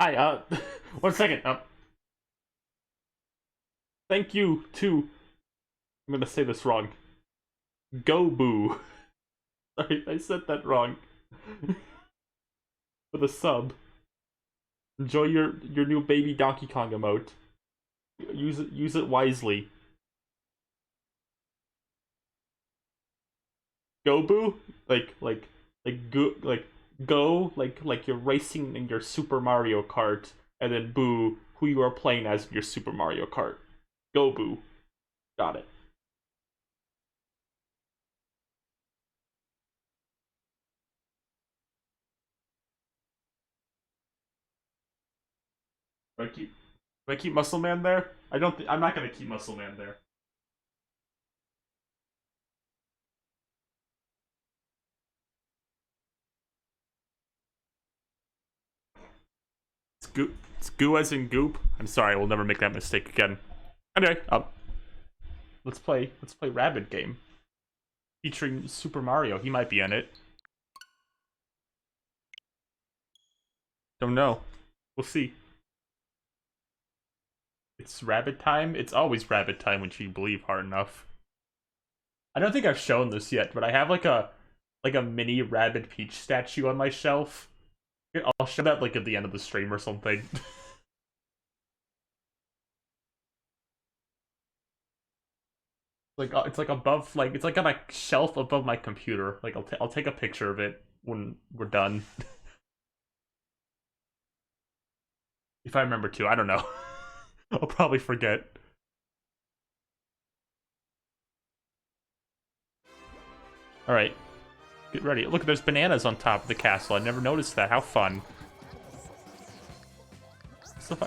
Hi, 1 second. Thank you to. I'm gonna say this wrong. Go Boo. Sorry, I said that wrong. For the sub. Enjoy your new baby Donkey Kong emote. Use it wisely. Go Boo? Go like you're racing in your Super Mario Kart, and then Boo, who you are playing as in your Super Mario Kart. Go Boo. Got it. Do I keep Muscle Man there? I don't. I'm not gonna keep Muscle Man there. It's goo as in goop. I'm sorry, I will never make that mistake again. Anyway, let's play Rabbid game featuring Super Mario. He might be in it. Don't know. We'll see. It's rabbit time? It's always rabbit time when you believe hard enough. I don't think I've shown this yet, but I have like a mini Rabbid Peach statue on my shelf. I'll show that like at the end of the stream or something. Like it's like above, like it's like on a shelf above my computer. Like I'll take a picture of it when we're done. If I remember to, I don't know. I'll probably forget. All right, get ready. Look, there's bananas on top of the castle. I never noticed that. How fun.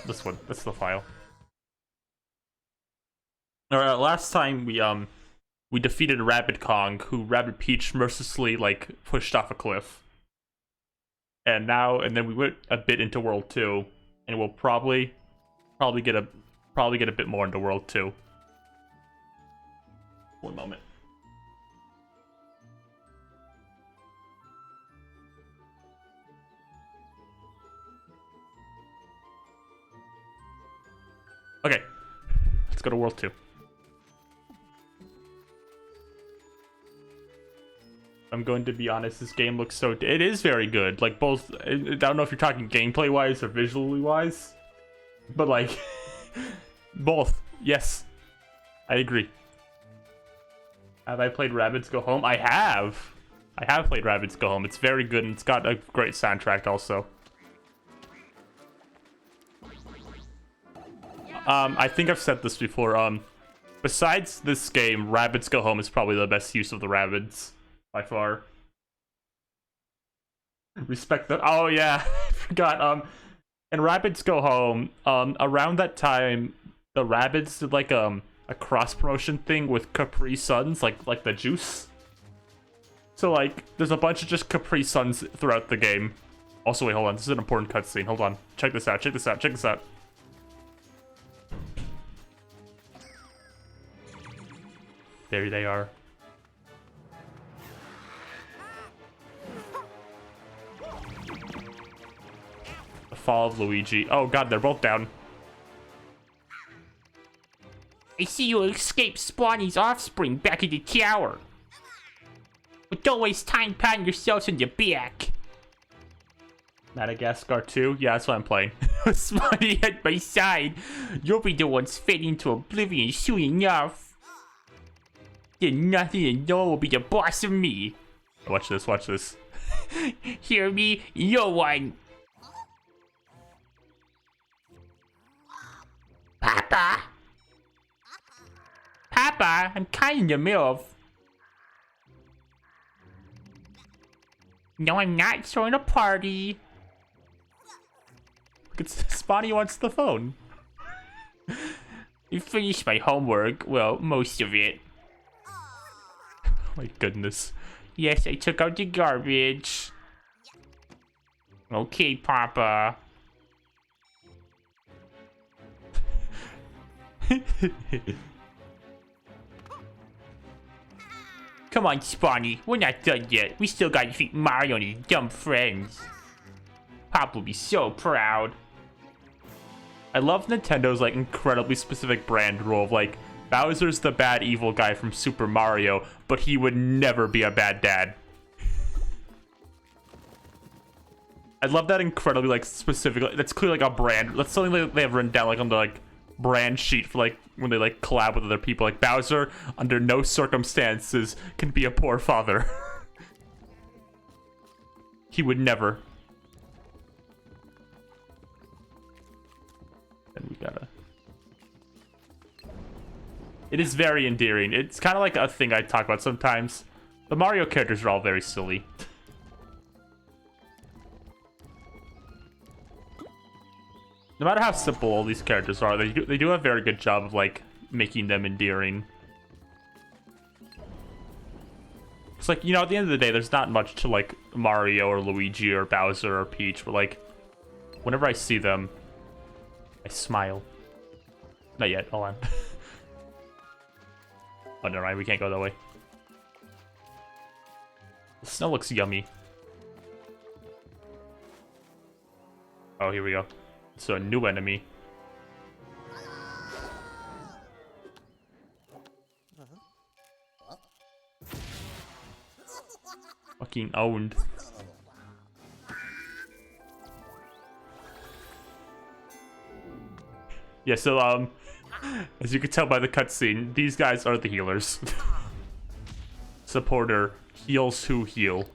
This one. That's the file. All right, last time we defeated Rabbid Kong, who Rabbid Peach mercilessly like pushed off a cliff. And then we went a bit into World 2, and we'll probably get a bit more into World 2. One moment. Okay, let's go to World 2. I'm going to be honest, this game looks so... It is very good. Like, both... I don't know if you're talking gameplay-wise or visually-wise. But, like... both. Yes. I agree. Have I played Rabbids Go Home? I have! I have played Rabbids Go Home. It's very good, and it's got a great soundtrack, also. I think I've said this before. Besides this game, Rabbids Go Home is probably the best use of the Rabbids. By far. Respect the... Oh, yeah. I forgot. In Rabbids Go Home, around that time, the Rabbids did, like, a cross-promotion thing with Capri Suns, like the juice. So, like, there's a bunch of just Capri Suns throughout the game. Also, wait, hold on. This is an important cutscene. Hold on. Check this out. Check this out. Check this out. There they are. Fall of Luigi. Oh god, they're both down. I see you escaped Spawny's offspring back in the tower. But don't waste time patting yourselves on the back. Madagascar 2? Yeah, that's what I'm playing. With Spawny at my side, you'll be the ones fading into oblivion soon enough. Then nothing and no one will be the boss of me. Watch this, watch this. Hear me? No one. Papa! Papa, I'm kind of in the middle of... No, I'm not throwing a party. Look, Spawny wants the phone. You finished my homework. Well, most of it. My goodness. Yes, I took out the garbage. Okay, Papa. Come on, Spawny. We're not done yet. We still gotta defeat Mario and his dumb friends. Pop will be so proud. I love Nintendo's like incredibly specific brand rule of like Bowser's the bad evil guy from Super Mario, but he would never be a bad dad. I love that incredibly like specific. That's clearly like a brand. That's something that they have written down like on the like brand sheet for like when they like collab with other people. Like Bowser, under no circumstances, can be a poor father. He would never. And we gotta. It is very endearing. It's kind of like a thing I talk about sometimes. The Mario characters are all very silly. No matter how simple all these characters are, they do a very good job of like making them endearing. It's like, you know, at the end of the day, there's not much to like Mario or Luigi or Bowser or Peach, but like whenever I see them, I smile. Not yet, hold on. Oh, never mind, we can't go that way. The snow looks yummy. Oh, here we go. So a new enemy. Fucking owned. Yeah, so, as you can tell by the cutscene, these guys are the healers. Supporter heals who heal.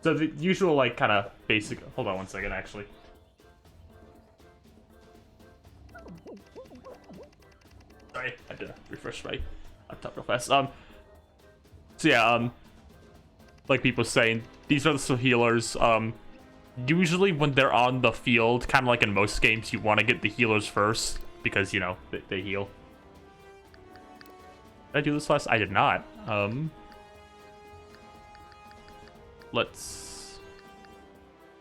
So the usual, like, kind of basic... Hold on one second, actually. Sorry, I had to refresh my laptop real fast. So yeah, like people saying, these are the healers. Usually when they're on the field, kind of like in most games, you want to get the healers first because, you know, they heal. Did I do this last? I did not. Let's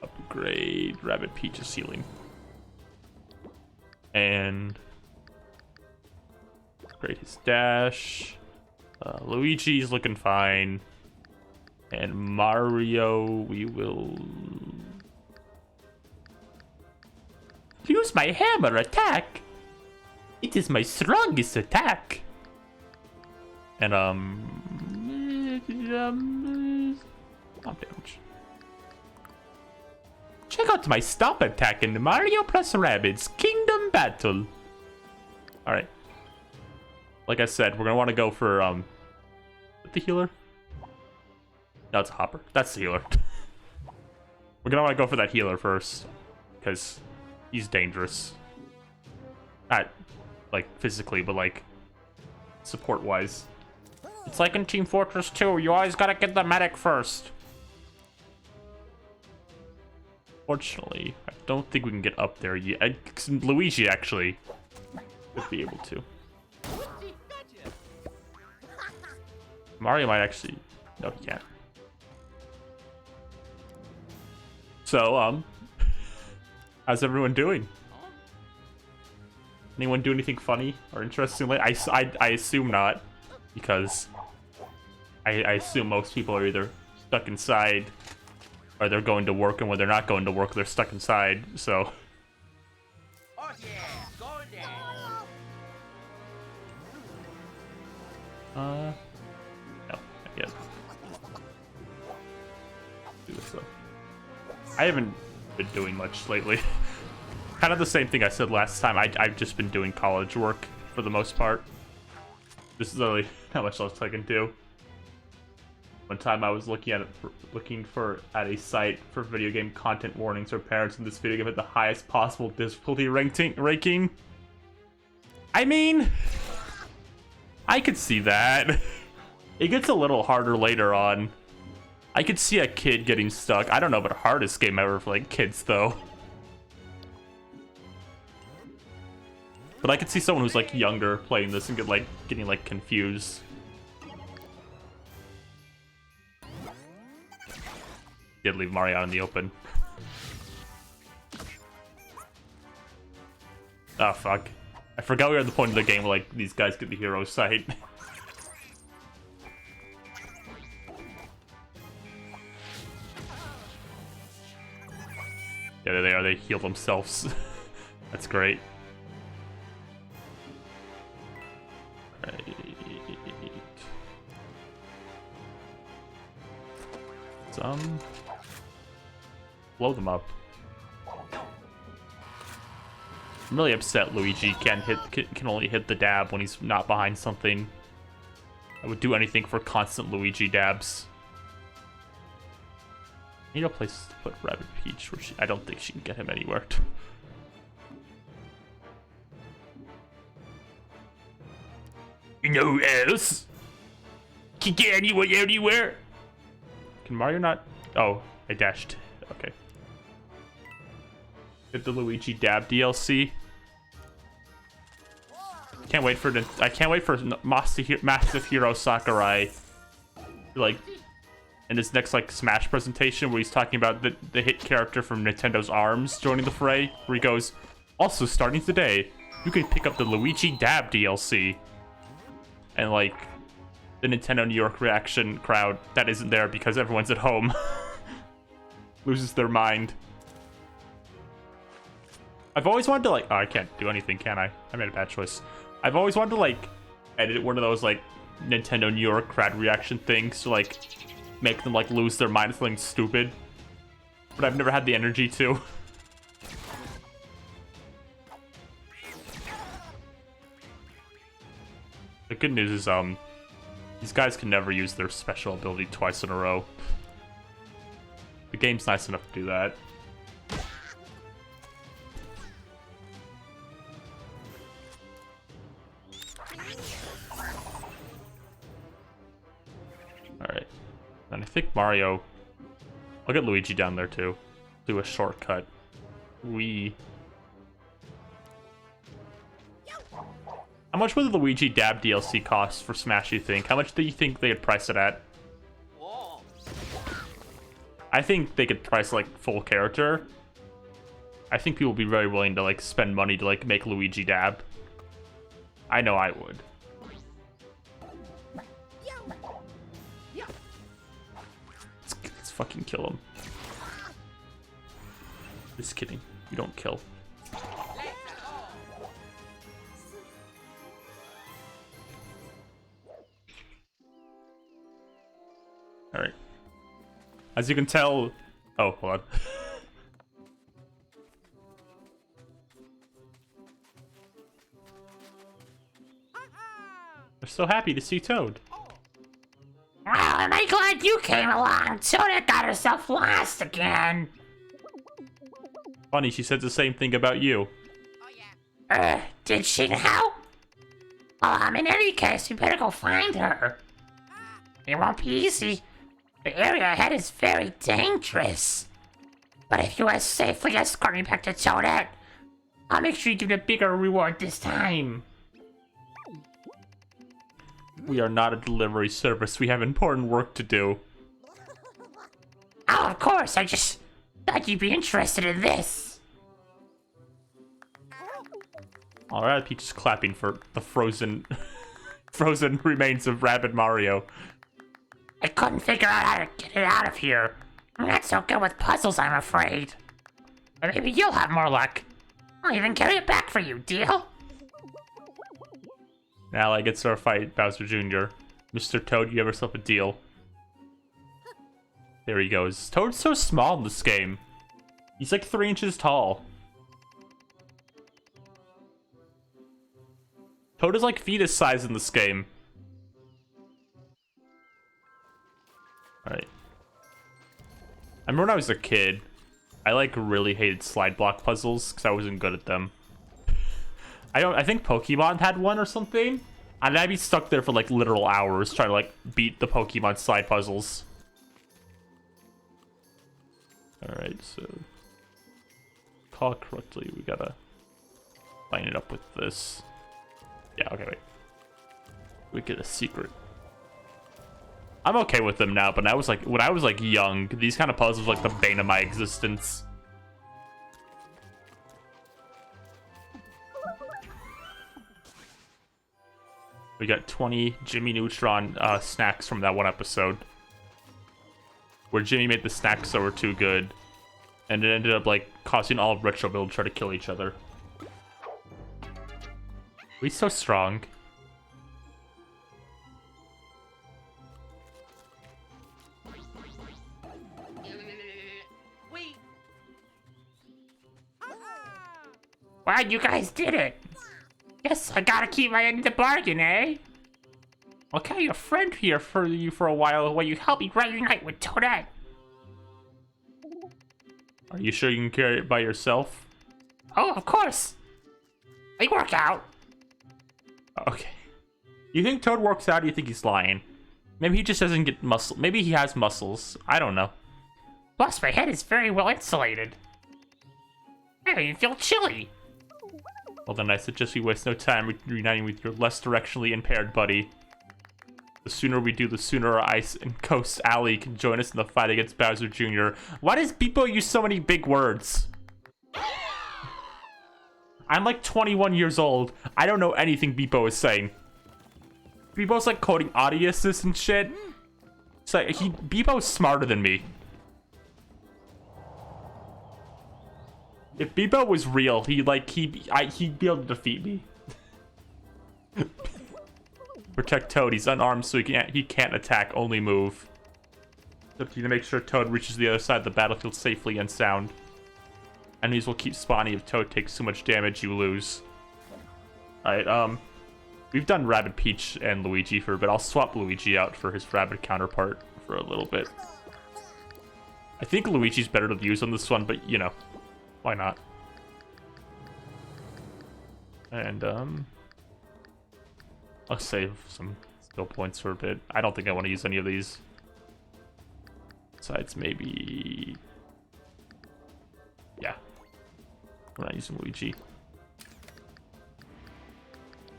upgrade Rabbid Peach's healing. And upgrade his dash. Luigi's looking fine. And Mario, we will use my hammer attack. It is my strongest attack. And pump damage. Check out my stomp attack in the Mario plus Rabbids Kingdom Battle. All right. Like I said, we're gonna want to go for the healer. No, it's a hopper. That's the healer. We're gonna want to go for that healer first, because he's dangerous. Not like physically, but like support-wise. It's like in Team Fortress 2. You always gotta get the medic first. Fortunately, I don't think we can get up there yet. Luigi actually would be able to. Mario might actually... No, he can't. So, how's everyone doing? Anyone do anything funny or interesting? I assume not, because I assume most people are either stuck inside or they're going to work, and when they're not going to work, they're stuck inside, so... Oh yeah, go there. No, not yet. Do this though. I haven't been doing much lately. Kind of the same thing I said last time. I've just been doing college work for the most part. This is really not much else I can do. One time I was looking at a site for video game content warnings for parents in this video game at the highest possible difficulty ranking. I mean, I could see that. It gets a little harder later on. I could see a kid getting stuck. I don't know, but hardest game ever for like kids though. But I could see someone who's like younger playing this and getting like confused. Did leave Mario out in the open. Oh fuck. I forgot we were at the point of the game where like these guys get the hero sight. Yeah, there they are. They heal themselves. That's great. Right. Blow them up. I'm really upset Luigi can only hit the dab when he's not behind something. I would do anything for constant Luigi dabs. I need a place to put Rabbid Peach where I don't think she can get him anywhere. You know who else can get anywhere? Can Mario not? Oh, I dashed. Okay. Get the Luigi Dab DLC. Can't wait for Massive Hero Sakurai, like, in his next like Smash presentation, where he's talking about the hit character from Nintendo's ARMS joining the fray, where he goes, also starting today, you can pick up the Luigi Dab DLC. And like, the Nintendo New York reaction crowd that isn't there because everyone's at home loses their mind. I've always wanted to like, oh, I can't do anything, can I? I made a bad choice. I've always wanted to like edit one of those like Nintendo New York crowd reaction things to like make them like lose their mind feeling stupid. But I've never had the energy to. The good news is these guys can never use their special ability twice in a row. The game's nice enough to do that. Alright. And I think Mario... I'll get Luigi down there too. Do a shortcut. How much would the Luigi Dab DLC cost for Smash, you think? How much do you think they could price it at? I think they could price like full character. I think people would be very willing to like spend money to like make Luigi Dab. I know I would. Let's fucking kill him. Just kidding. You don't kill. Alright. As you can tell... Oh, hold on. They're so happy to see Toad. Well, am I glad you came along? Toadette got herself lost again. Funny, she said the same thing about you. Did she now? Well, in any case, we better go find her. It won't be easy. The area ahead is very dangerous. But if you safely escort me back to Toadette, I'll make sure you give a bigger reward this time. We are not a delivery service. We have important work to do. Oh, of course. I just thought you'd be interested in this. Alright, Peach is clapping for the frozen remains of Rabbid Mario. I couldn't figure out how to get it out of here. I'm not so good with puzzles, I'm afraid. But maybe you'll have more luck. I'll even carry it back for you, deal? Now I get to fight Bowser Jr. Mr. Toad, you have yourself a deal. There he goes. Toad's so small in this game. He's like 3 inches tall. Toad is like fetus size in this game. Alright. I remember when I was a kid, I like really hated slide block puzzles because I wasn't good at them. I think Pokemon had one or something, and I'd be stuck there for like literal hours trying to like beat the Pokemon slide puzzles. Alright, so call it correctly, we gotta line it up with this. Yeah, okay, wait. We get a secret. I'm okay with them now, but when I was like young, these kind of puzzles were like the bane of my existence. We got 20 Jimmy Neutron snacks from that one episode, where Jimmy made the snacks that were too good, and it ended up like causing all of Retroville to try to kill each other. We so strong. Wow, you guys did it. Guess I gotta keep my end of the bargain, eh? I'll carry a friend here for you for a while you help me reunite with Toadette. Are you sure you can carry it by yourself? Oh, of course. I work out. Okay. You think Toad works out, or you think he's lying? Maybe he just doesn't get muscle. Maybe he has muscles. I don't know. Plus, my head is very well insulated. I don't even feel chilly. Well then, I suggest we waste no time reuniting with your less directionally impaired buddy. The sooner we do, the sooner our Ice and Coast Alley can join us in the fight against Bowser Jr. Why does Beepo use so many big words? I'm like 21 years old. I don't know anything Beepo is saying. Beepo's like quoting audio assists and shit. It's like Beepo's smarter than me. If Beepo was real, he'd be able to defeat me. Protect Toad. He's unarmed, so he can't attack, only move. It's up to you to make sure Toad reaches the other side of the battlefield safely and sound. Enemies will keep spawning. If Toad takes too much damage, you lose. Alright, we've done Rabbid, Peach, and Luigi for a bit. I'll swap Luigi out for his Rabbid counterpart for a little bit. I think Luigi's better to use on this one, but, you know, why not? And, I'll save some skill points for a bit. I don't think I want to use any of these. Besides, maybe... yeah. We're not using Luigi.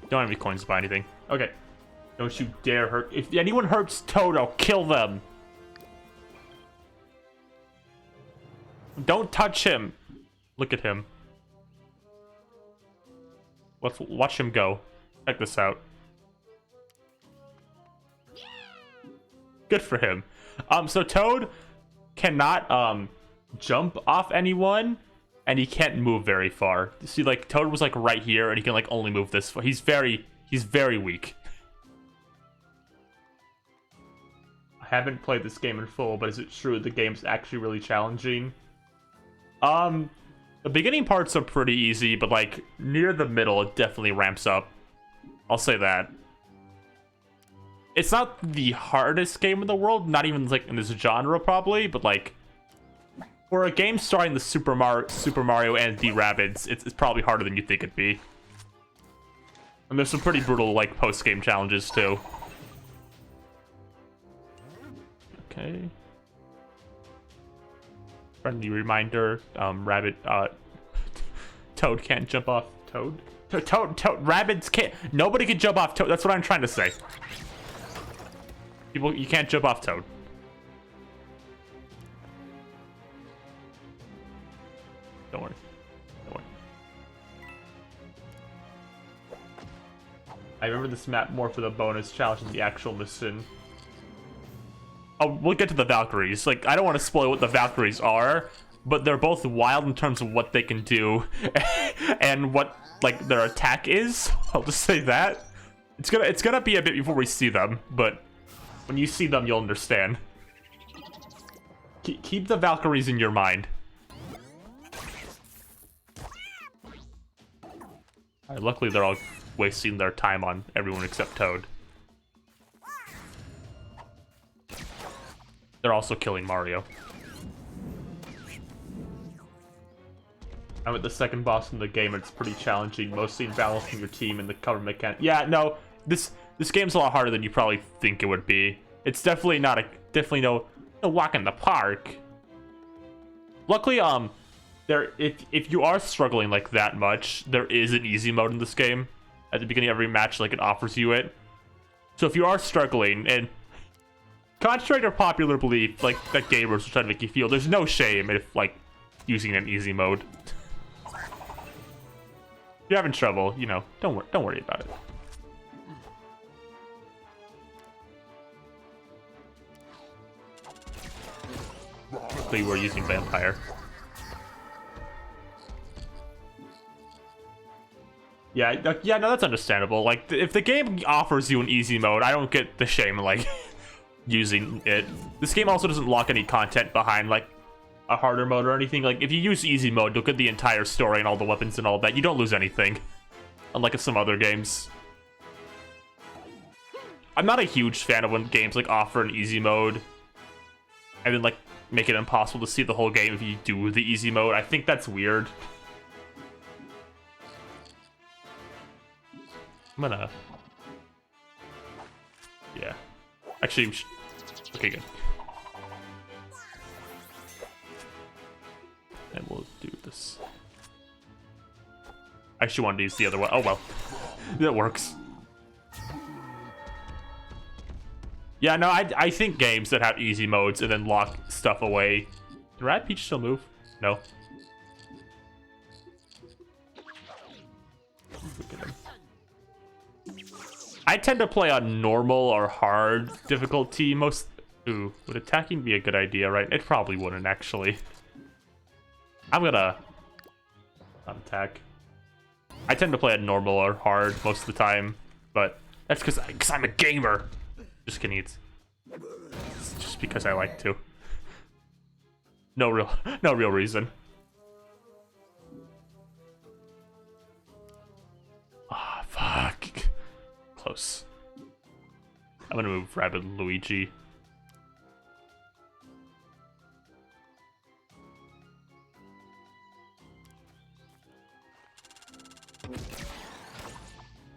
Don't have any coins to buy anything. Okay. Don't you dare hurt... if anyone hurts Toad, I'll kill them! Don't touch him! Look at him. Let's watch him go. Check this out. Good for him. So Toad cannot jump off anyone, and he can't move very far. You see, like, Toad was like right here, and he can like only move this far. He's very weak. I haven't played this game in full, but is it true the game's actually really challenging? The beginning parts are pretty easy, but like near the middle, it definitely ramps up. I'll say that. It's not the hardest game in the world, not even like in this genre probably, but like for a game starring the Super Mario and the Rabbids, it's probably harder than you think it'd be. And there's some pretty brutal like post-game challenges too. Okay. Friendly reminder, Rabbid, Toad can't jump off Toad. Toad, Rabbids can't. Nobody can jump off Toad. That's what I'm trying to say. People, you can't jump off Toad. Don't worry. Don't worry. I remember this map more for the bonus challenge than the actual mission. Oh, we'll get to the Valkyries. Like, I don't want to spoil what the Valkyries are, but they're both wild in terms of what they can do and what like their attack is. I'll just say that. It's gonna be a bit before we see them, but when you see them, you'll understand. Keep the Valkyries in your mind. Luckily, they're all wasting their time on everyone except Toad. They're also killing Mario. I'm at the second boss in the game, and it's pretty challenging, mostly in balancing your team and the cover mechanic. Yeah, no, this game's a lot harder than you probably think it would be. It's definitely not no walk in the park. Luckily, if you are struggling like that much, there is an easy mode in this game. At the beginning of every match, like, it offers you it. So if you are struggling, and contrary to popular belief, like, that gamers will try to make you feel, there's no shame if, like, using an easy mode. If you're having trouble, you know, don't worry about it. Luckily, we're using Vampire. Yeah, no, that's understandable. Like, if the game offers you an easy mode, I don't get the shame, like, using it. This game also doesn't lock any content behind, like, a harder mode or anything. Like, if you use easy mode, you'll get the entire story and all the weapons and all that. You don't lose anything, unlike in some other games. I'm not a huge fan of when games, like, offer an easy mode and then, like, make it impossible to see the whole game if you do the easy mode. I think that's weird. I'm gonna... yeah. Actually, okay, good. And we'll do this. I actually wanted to use the other one. Oh, well. That works. Yeah, no, I think games that have easy modes and then lock stuff away... Did Rat Peach still move? No. Look at him. I tend to play on normal or hard difficulty most... Ooh, would attacking be a good idea, right? It probably wouldn't, actually. I'm gonna... not attack. I tend to play on normal or hard most of the time, but That's because I'm a gamer. Just kidding. It's just because I like to. No real reason. Ah, fuck. Close. I'm gonna move Rabbid Luigi.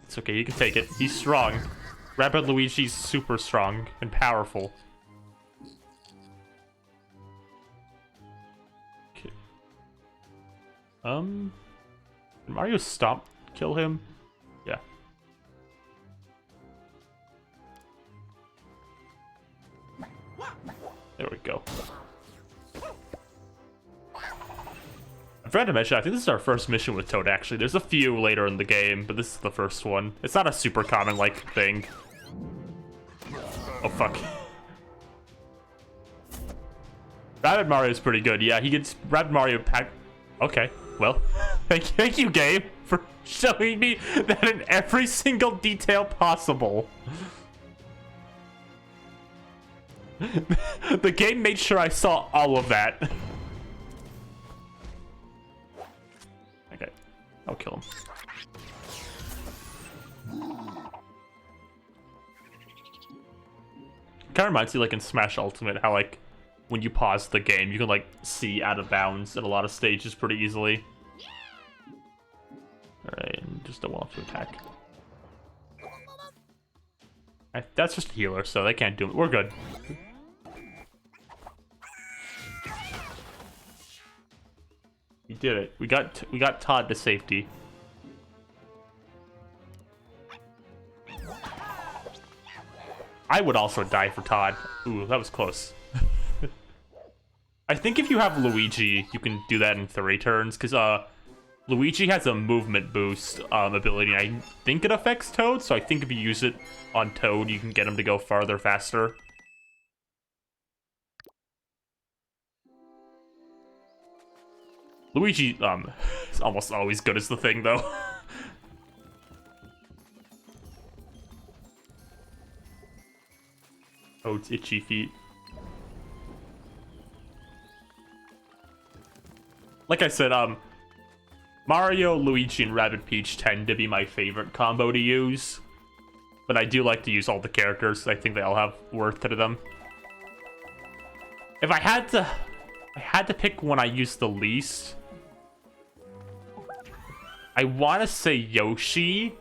It's okay, you can take it. He's strong. Rabbid Luigi's super strong and powerful. Okay. Did Mario Stomp kill him? Yeah. There we go. I forgot to mention, I think this is our first mission with Toad, actually. There's a few later in the game, but this is the first one. It's not a super common, like, thing. Oh, fuck. Rabbid Mario's pretty good. Yeah, he gets Rabbid Mario pack. Okay, well, thank you, game, for showing me that in every single detail possible. The game made sure I saw all of that. Okay, I'll kill him. Kind of reminds me, like in Smash Ultimate, how like when you pause the game, you can like see out of bounds in a lot of stages pretty easily. All right, and just don't want to attack. That's just a healer, so they can't do it. We're good. We did it. We got Todd to safety. I would also die for Todd. Ooh, that was close. I think if you have Luigi, you can do that in 3 turns, because Luigi has a movement boost ability, and I think it affects Toad, so I think if you use it on Toad, you can get him to go farther faster. Luigi is almost always good as the thing, though. Toad's itchy feet. Like I said, Mario, Luigi, and Rabbid Peach tend to be my favorite combo to use. But I do like to use all the characters. I think they all have worth to them. If I had to pick one I use the least, I want to say Yoshi.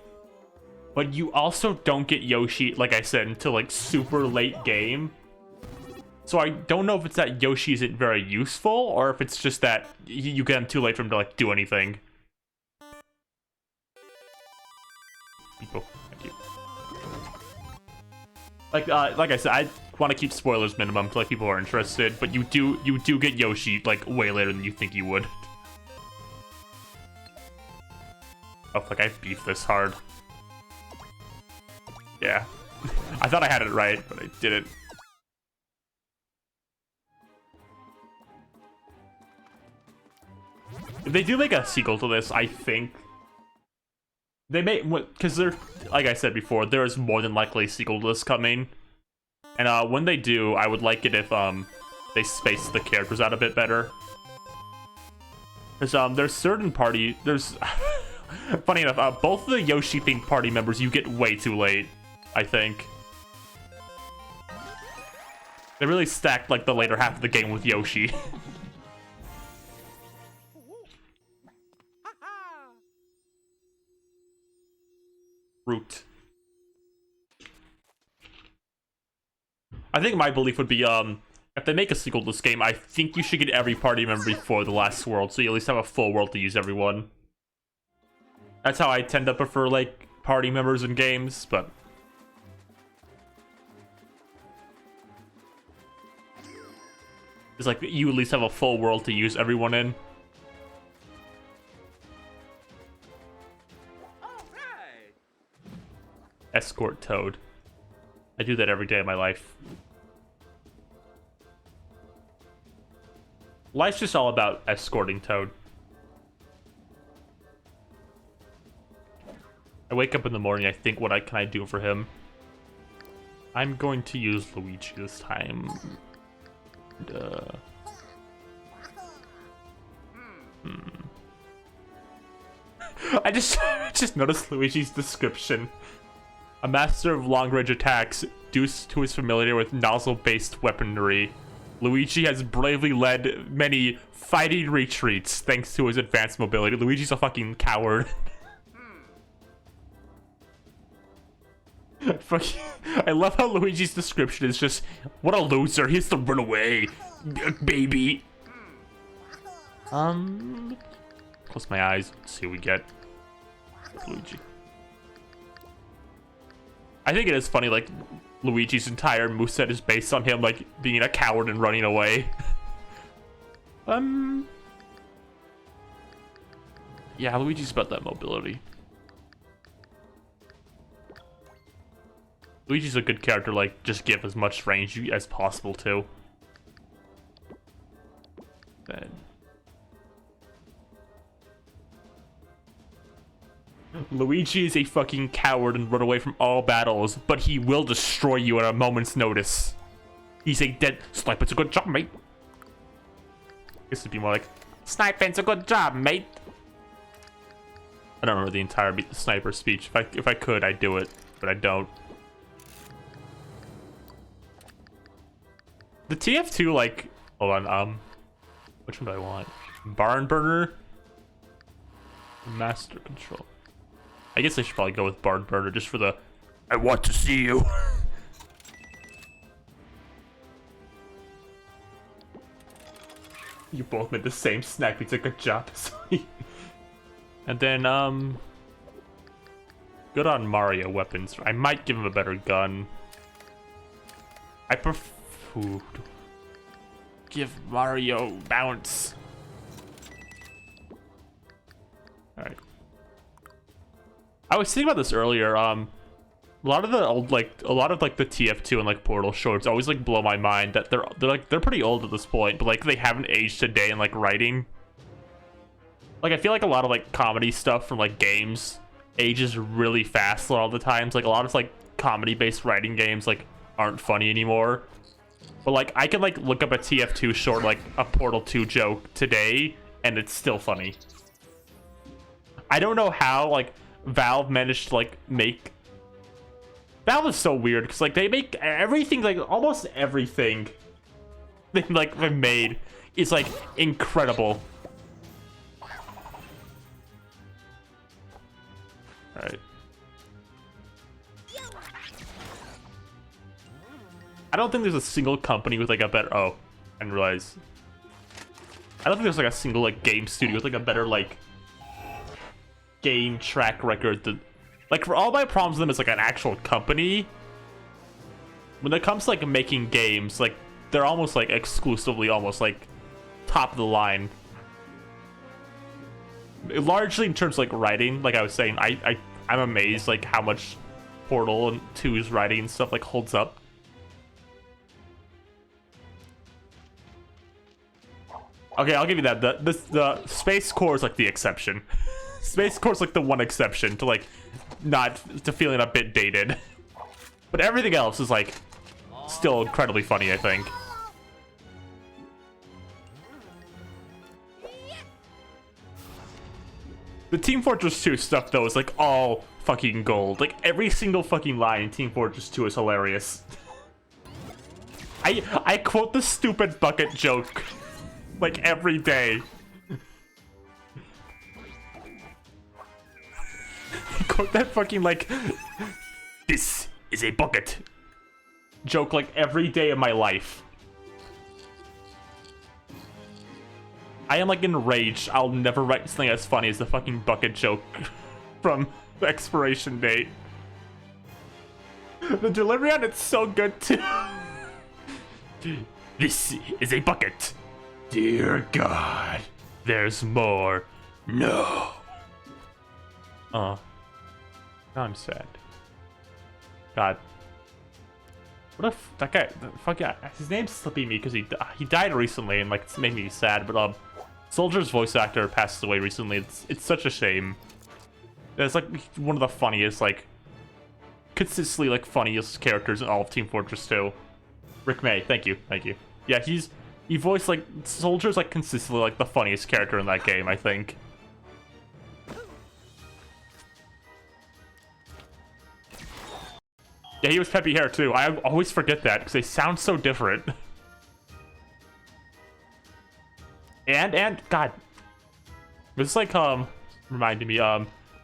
But you also don't get Yoshi, like I said, until like super late game. So I don't know if it's that Yoshi isn't very useful, or if it's just that you get him too late for him to like do anything. People, thank you. Like I said, I want to keep spoilers minimum to like people who are interested, but you do get Yoshi like way later than you think you would. Oh fuck, I beefed this hard. Yeah. I thought I had it right, but I didn't. If they do make a sequel to this, I think they may, because they're, like I said before, there is more than likely a sequel to this coming. And when they do, I would like it if they space the characters out a bit better. Because there's certain there's funny enough, both of the Yoshi themed party members you get way too late, I think. They really stacked like the later half of the game with Yoshi. Root. I think my belief would be, if they make a sequel to this game, I think you should get every party member before the last world, so you at least have a full world to use everyone. That's how I tend to prefer, like, party members in games, but... it's like, you at least have a full world to use everyone in. Escort Toad. I do that every day of my life. Life's just all about escorting Toad. I wake up in the morning, I think, what can I do for him? I'm going to use Luigi this time. I just noticed Luigi's description. A master of long-range attacks, due to his familiarity with nozzle-based weaponry. Luigi has bravely led many fighting retreats thanks to his advanced mobility. Luigi's a fucking coward. I love how Luigi's description is just, what a loser, he has to run away, baby. Close my eyes, see what we get. Luigi. I think it is funny, like, Luigi's entire moveset is based on him, like, being a coward and running away. Yeah, Luigi's about that mobility. Luigi's a good character, like, just give as much range as possible, too. Then... Luigi is a fucking coward and run away from all battles, but he will destroy you at a moment's notice. He's a dead... Sniping's a good job, mate. This would be more like... Sniping's a good job, mate. I don't remember the entire sniper speech. If I could, I'd do it, but I don't. The TF2, like... Hold on, which one do I want? Barn Burner? Master Control. I guess I should probably go with Barn Burner just for the... I want to see you. You both made the same snack. We took a job. And then, good on Mario weapons. I might give him a better gun. I prefer... Give Mario bounce. Alright. I was thinking about this earlier. A lot of the old, like the TF2 and like Portal shorts always like blow my mind that they're pretty old at this point, but like they haven't aged today in like writing. Like I feel like a lot of like comedy stuff from like games ages really fast a lot of the times. Like a lot of like comedy based writing games like aren't funny anymore. But like I can like look up a TF2 short, like a Portal 2 joke today, and it's still funny. I don't know how like Valve managed to like make... Valve is so weird because like they make everything, like almost everything they like they made is like incredible. All right. I don't think there's a single company with like a better... Oh, I didn't realize. I don't think there's like a single like game studio with like a better like game track record than... Like for all my problems with them as like an actual company, when it comes to like making games, like they're almost like exclusively almost like top of the line. Largely in terms of like writing, like I was saying, I'm amazed like how much Portal and 2's writing and stuff like holds up. Okay, I'll give you that. The Space Core is like the exception. Space Core is like the one exception to like not to feeling a bit dated. But everything else is like still incredibly funny, I think. The Team Fortress 2 stuff though is like all fucking gold. Like every single fucking line in Team Fortress 2 is hilarious. I quote the stupid bucket joke like every day. I quote that fucking like, this is a bucket joke like every day of my life. I am like enraged. I'll never write something as funny as the fucking bucket joke from the expiration date. The delivery on it's so good too. This is a bucket. Dear God, there's more. No. Now I'm sad. God. What if that guy? Fuck yeah, his name's slipping me because he died recently and like it's made me sad. But Soldier's voice actor passed away recently. It's such a shame. That's like one of the funniest, like, consistently like funniest characters in all of Team Fortress 2. Rick May, thank you. Yeah, he voiced like Soldier's like consistently like the funniest character in that game, I think. Yeah, he was peppy hair too. I always forget that because they sound so different. And God, this like reminded me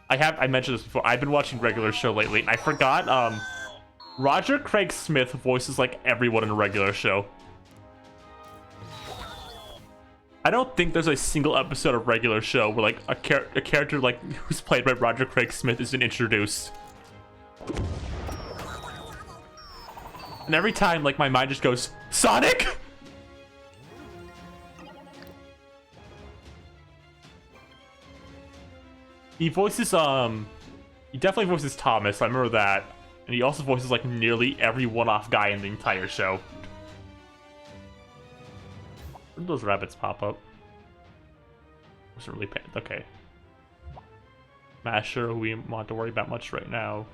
I mentioned this before. I've been watching regular show lately. I forgot Roger Craig Smith voices like everyone in a regular show. I don't think there's a single episode of regular show where like a character like who's played by Roger Craig Smith isn't introduced. And every time like my mind just goes, Sonic! He voices he definitely voices Thomas, I remember that. And he also voices like nearly every one-off guy in the entire show. Where did those rabbits pop up? Wasn't really paying. Okay. Masher, we want to worry about much right now.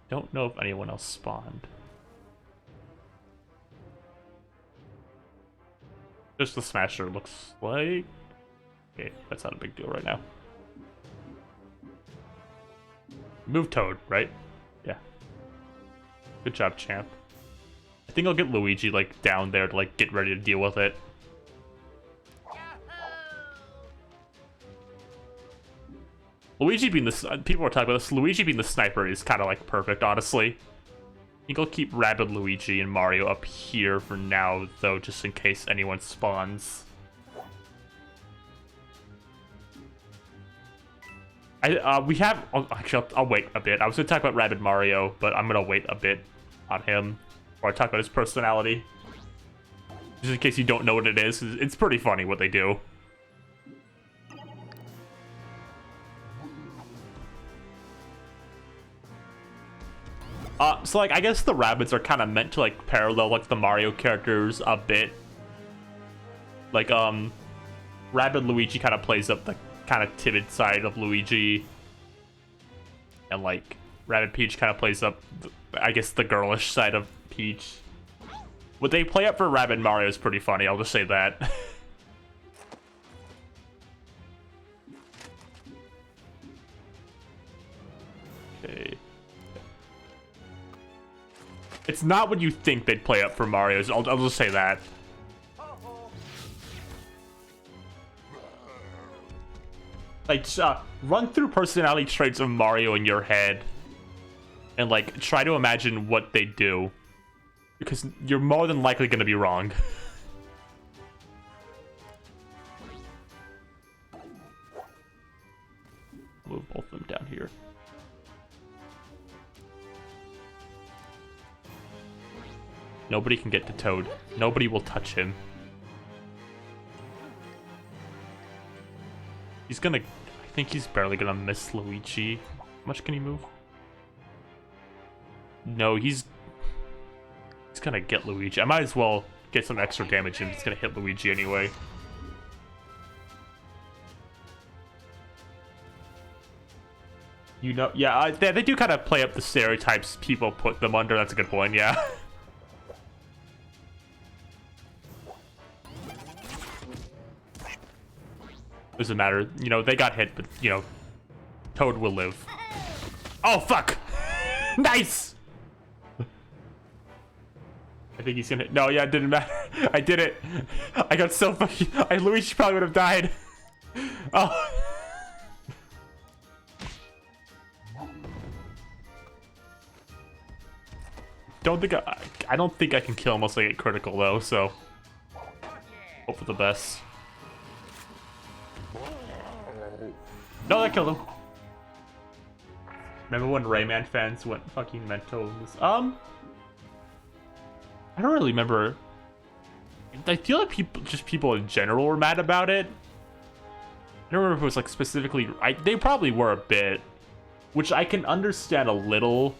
Don't know if anyone else spawned. Just the Smasher looks like. Okay, that's not a big deal right now. Move Toad, right? Yeah. Good job, champ. I think I'll get Luigi like down there to like get ready to deal with it. Luigi being the people are talking about this. Luigi being the sniper is kind of like perfect, honestly. I think I'll keep Rabbid, Luigi, and Mario up here for now, though, just in case anyone spawns. We have. Actually, I'll wait a bit. I was gonna talk about Rabbid Mario, but I'm gonna wait a bit on him, or I talk about his personality, just in case you don't know what it is. It's pretty funny what they do. So like I guess the Rabbids are kind of meant to like parallel like the Mario characters a bit. Like Rabbid Luigi kind of plays up the kind of timid side of Luigi, and like Rabbid Peach kind of plays up I guess the girlish side of Peach. What they play up for Rabbid Mario is pretty funny, I'll just say that. Okay. It's not what you think they'd play up for Mario's, I'll just say that. Like, run through personality traits of Mario in your head and, like, try to imagine what they do. Because you're more than likely going to be wrong. Move both of them down here. Nobody can get to Toad. Nobody will touch him. He's gonna... I think he's barely gonna miss Luigi. How much can he move? No, he's gonna get Luigi. I might as well get some extra damage and he's gonna hit Luigi anyway. You know, yeah, they do kind of play up the stereotypes people put them under. That's a good point, yeah. Doesn't matter, you know, they got hit, but, you know, Toad will live. Oh, fuck! Nice! I think he's gonna... No, yeah, it didn't matter. I did it. I got so fucking... Luigi probably would have died. Oh. I don't think I can kill him unless I get critical, though, so... Hope for the best. No, that killed him. Remember when Rayman fans went fucking mental? I don't really remember. I feel like people in general were mad about it. I don't remember if it was like specifically. They probably were a bit, which I can understand a little.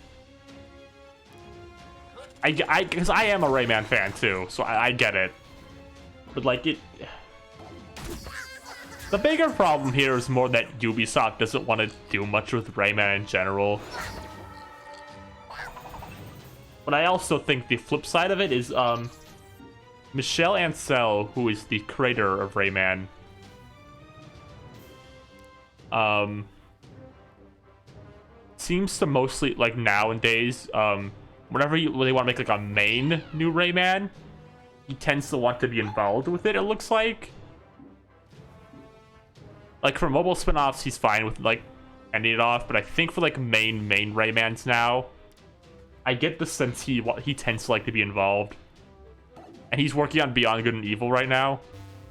Because I am a Rayman fan too, so I get it. But like it. The bigger problem here is more that Ubisoft doesn't want to do much with Rayman in general. But I also think the flip side of it is, Michel Ancel, who is the creator of Rayman, seems to mostly, like, nowadays, whenever they want to make, like, a main new Rayman, he tends to want to be involved with it looks like. Like, for mobile spin-offs, he's fine with, like, ending it off, but I think for, like, main Raymans now, I get the sense he tends to like to be involved. And he's working on Beyond Good and Evil right now.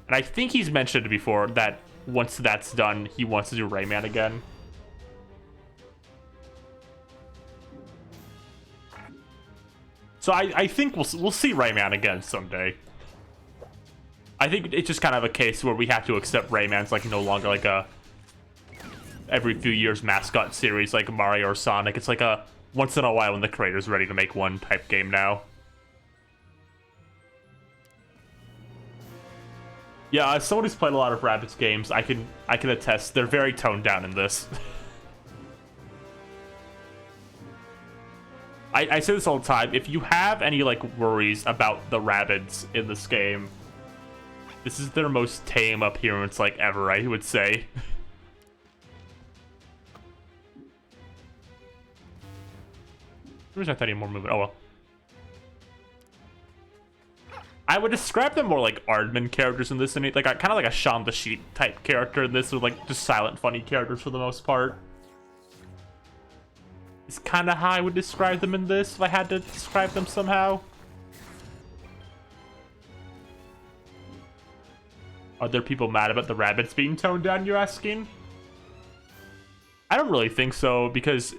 And I think he's mentioned before that once that's done, he wants to do Rayman again. So I think we'll see Rayman again someday. I think it's just kind of a case where we have to accept Rayman's like no longer like a every few years mascot series like Mario or Sonic. It's like a once in a while when the creator's ready to make one type game now. Yeah, as someone who's played a lot of Rabbids games, I can attest they're very toned down in this. I say this all the time. If you have any like worries about the Rabbids in this game, this is their most tame appearance like ever, I would say. Where's I thought any more movement? Oh well. I would describe them more like Aardman characters in this, and like kind of like a Shaun the Sheep type character in this, with like just silent, funny characters for the most part. It's kind of how I would describe them in this if I had to describe them somehow. Are there people mad about the Rabbids being toned down, you're asking? I don't really think so, because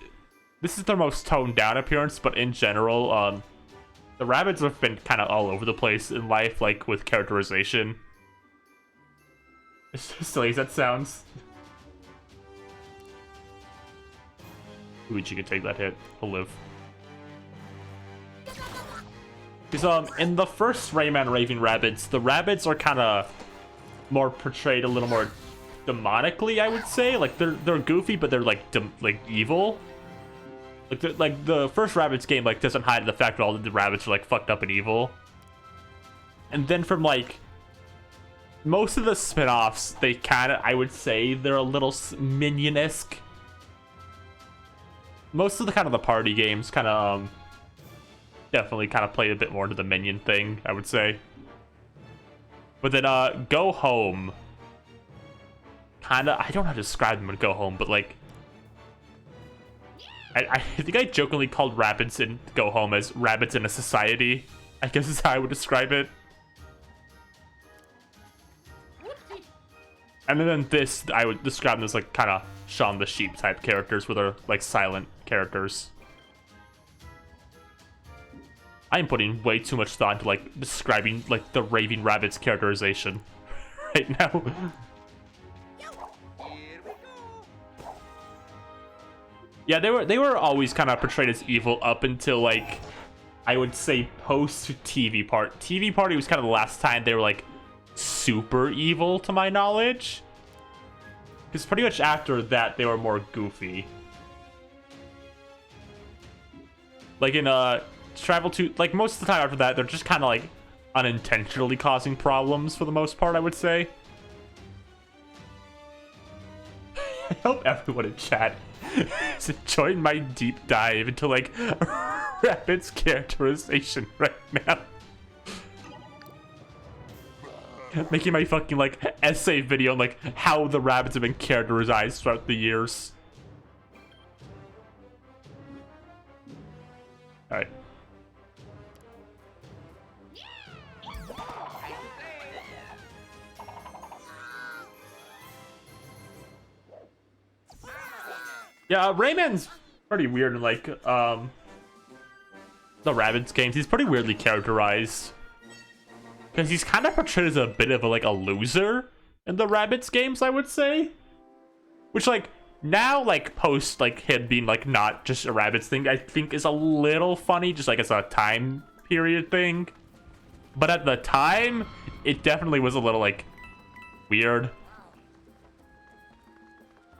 this is their most toned down appearance, but in general, the Rabbids have been kind of all over the place in life, like with characterization. As silly as that sounds. Luigi can take that hit. He'll live. Because in the first Rayman Raving Rabbids, the Rabbids are kind of more portrayed a little more demonically, I would say. Like they're goofy, but they're like evil. Like the first Rabbids game like doesn't hide the fact that all the rabbits are like fucked up and evil. And then from like most of the spin-offs, they kind of, I would say, they're a little minion-esque. Most of the kind of the party games kind of definitely kind of play a bit more into the minion thing, I would say. But then Go Home, kind of, I don't know how to describe them in Go Home, but like I think I jokingly called Rabbids in Go Home as rabbits in a society, I guess is how I would describe it. And then in this, I would describe them as like kind of Shaun the Sheep type characters, where they're like silent characters. I'm putting way too much thought into like describing like the Raving Rabbids characterization right now. Yeah, they were always kind of portrayed as evil up until like I would say post TV Party. TV Party was kind of the last time they were like super evil to my knowledge. Because pretty much after that they were more goofy. Like in Travel to, like most of the time after that, they're just kind of like unintentionally causing problems for the most part, I would say. I hope everyone in chat is enjoying my deep dive into like Rabbids characterization right now. Making my fucking like essay video on like how the Rabbids have been characterized throughout the years. Alright. Yeah, Rayman's pretty weird in like the Rabbids games. He's pretty weirdly characterized. Because he's kind of portrayed as a bit of a, like a loser in the Rabbids games, I would say. Which like now like post like him being like not just a Rabbids thing, I think is a little funny, just like as a time period thing. But at the time, it definitely was a little like weird.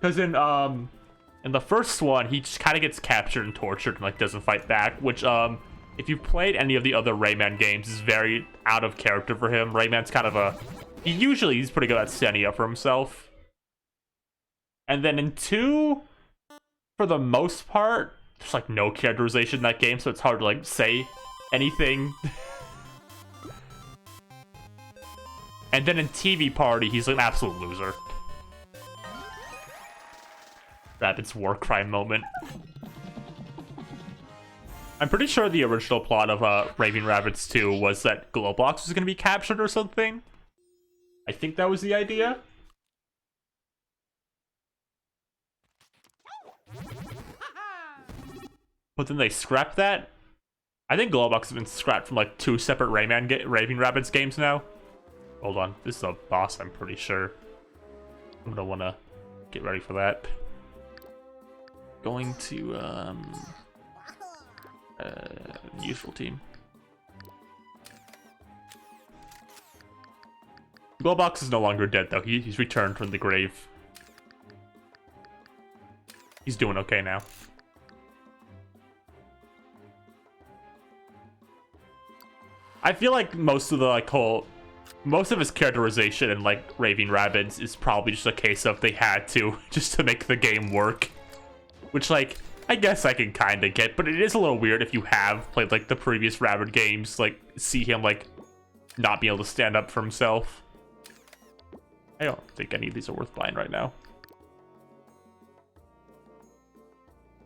Because in the first one, he just kind of gets captured and tortured and like doesn't fight back, which if you've played any of the other Rayman games, is very out of character for him. Rayman's kind of he's pretty good at standing up for himself. And then in 2, for the most part, there's like no characterization in that game, so it's hard to like say anything. And then in TV Party, he's like an absolute loser. Rabbids war crime moment. I'm pretty sure the original plot of Raving Rabbids 2 was that Glowbox was going to be captured or something. I think that was the idea. But then they scrapped that. I think Glowbox has been scrapped from like 2 separate Raving Rabbids games now. Hold on, this is a boss, I'm pretty sure. I'm gonna wanna get ready for that. Going to usual team. Glowbox is no longer dead though. He's returned from the grave. He's doing okay now. I feel like most of his characterization in like Raving Rabbids is probably just a case of they had to just to make the game work. Which, like, I guess I can kind of get, but it is a little weird if you have played, like, the previous Rabbid games, like, see him, like, not be able to stand up for himself. I don't think any of these are worth buying right now.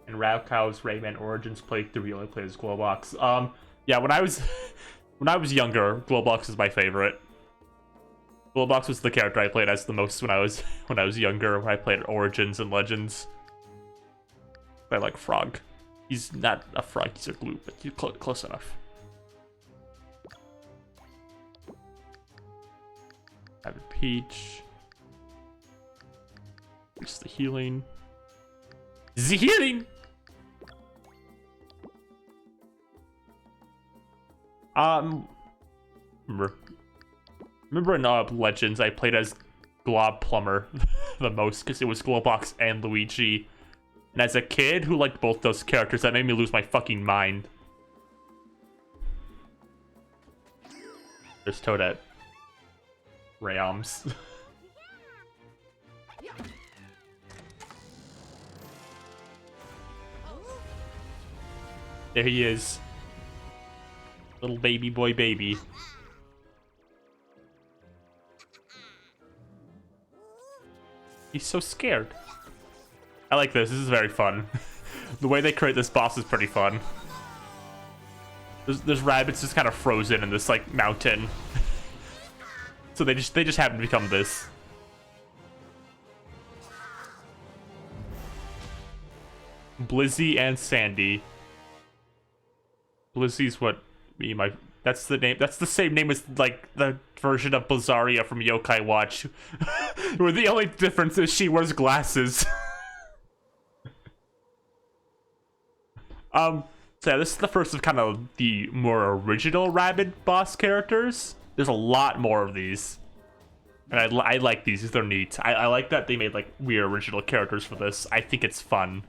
And Ravcow's Rayman Origins playthrough, he only played as Glowbox. Yeah, when I was younger, Glowbox was my favorite. Glowbox was the character I played as the most when I was younger, when I played Origins and Legends. I like Frog. He's not a frog, he's a glue, but you're close enough. Rabid Peach. Here's the healing. The healing! Remember in Legends, I played as Glob Plumber the most because it was Glowbox and Luigi. And as a kid who liked both those characters, that made me lose my fucking mind. There's Toadette. Rams. There he is. Little baby boy baby. He's so scared. I like this. This is very fun. The way they create this boss is pretty fun. There's rabbits just kind of frozen in this like mountain. So they just happen to become this. Blizzy and Sandy. Blizzy's what me my that's the name. That's the same name as like the version of Blizzaria from Yokai Watch. Where the only difference is she wears glasses. So yeah, this is the first of kind of the more original Rabbid boss characters. There's a lot more of these. And I like these. They're neat. I like that they made like weird original characters for this. I think it's fun.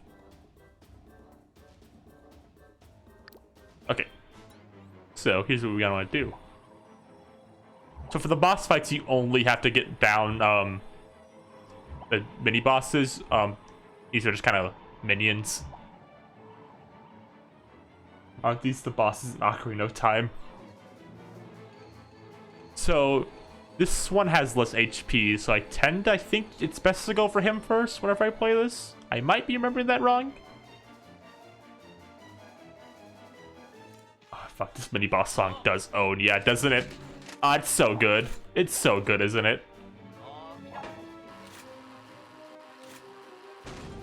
Okay. So here's what we gotta want to do. So for the boss fights, you only have to get down the mini bosses. These are just kind of minions. Aren't these the bosses in Ocarina of Time? So this one has less HP, so I think it's best to go for him first whenever I play this. I might be remembering that wrong. Oh, fuck, this mini boss song does own, yeah, doesn't it? Oh, it's so good. It's so good, isn't it?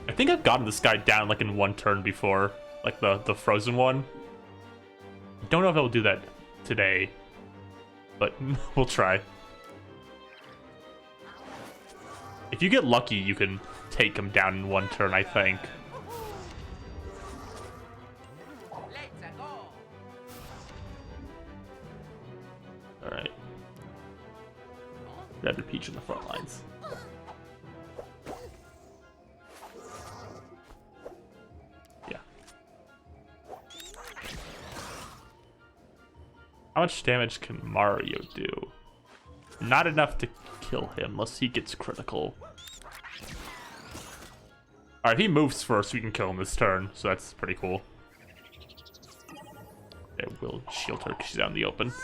I think I've gotten this guy down like in one turn before, like the frozen one. Don't know if I'll do that today, but we'll try. If you get lucky, you can take him down in one turn, I think. Let's go. Alright. Rabid Peach in the front lines. How much damage can Mario do? Not enough to kill him unless he gets critical. Alright, he moves first, we can kill him this turn, so that's pretty cool. Okay, we'll shield her because she's out in the open. It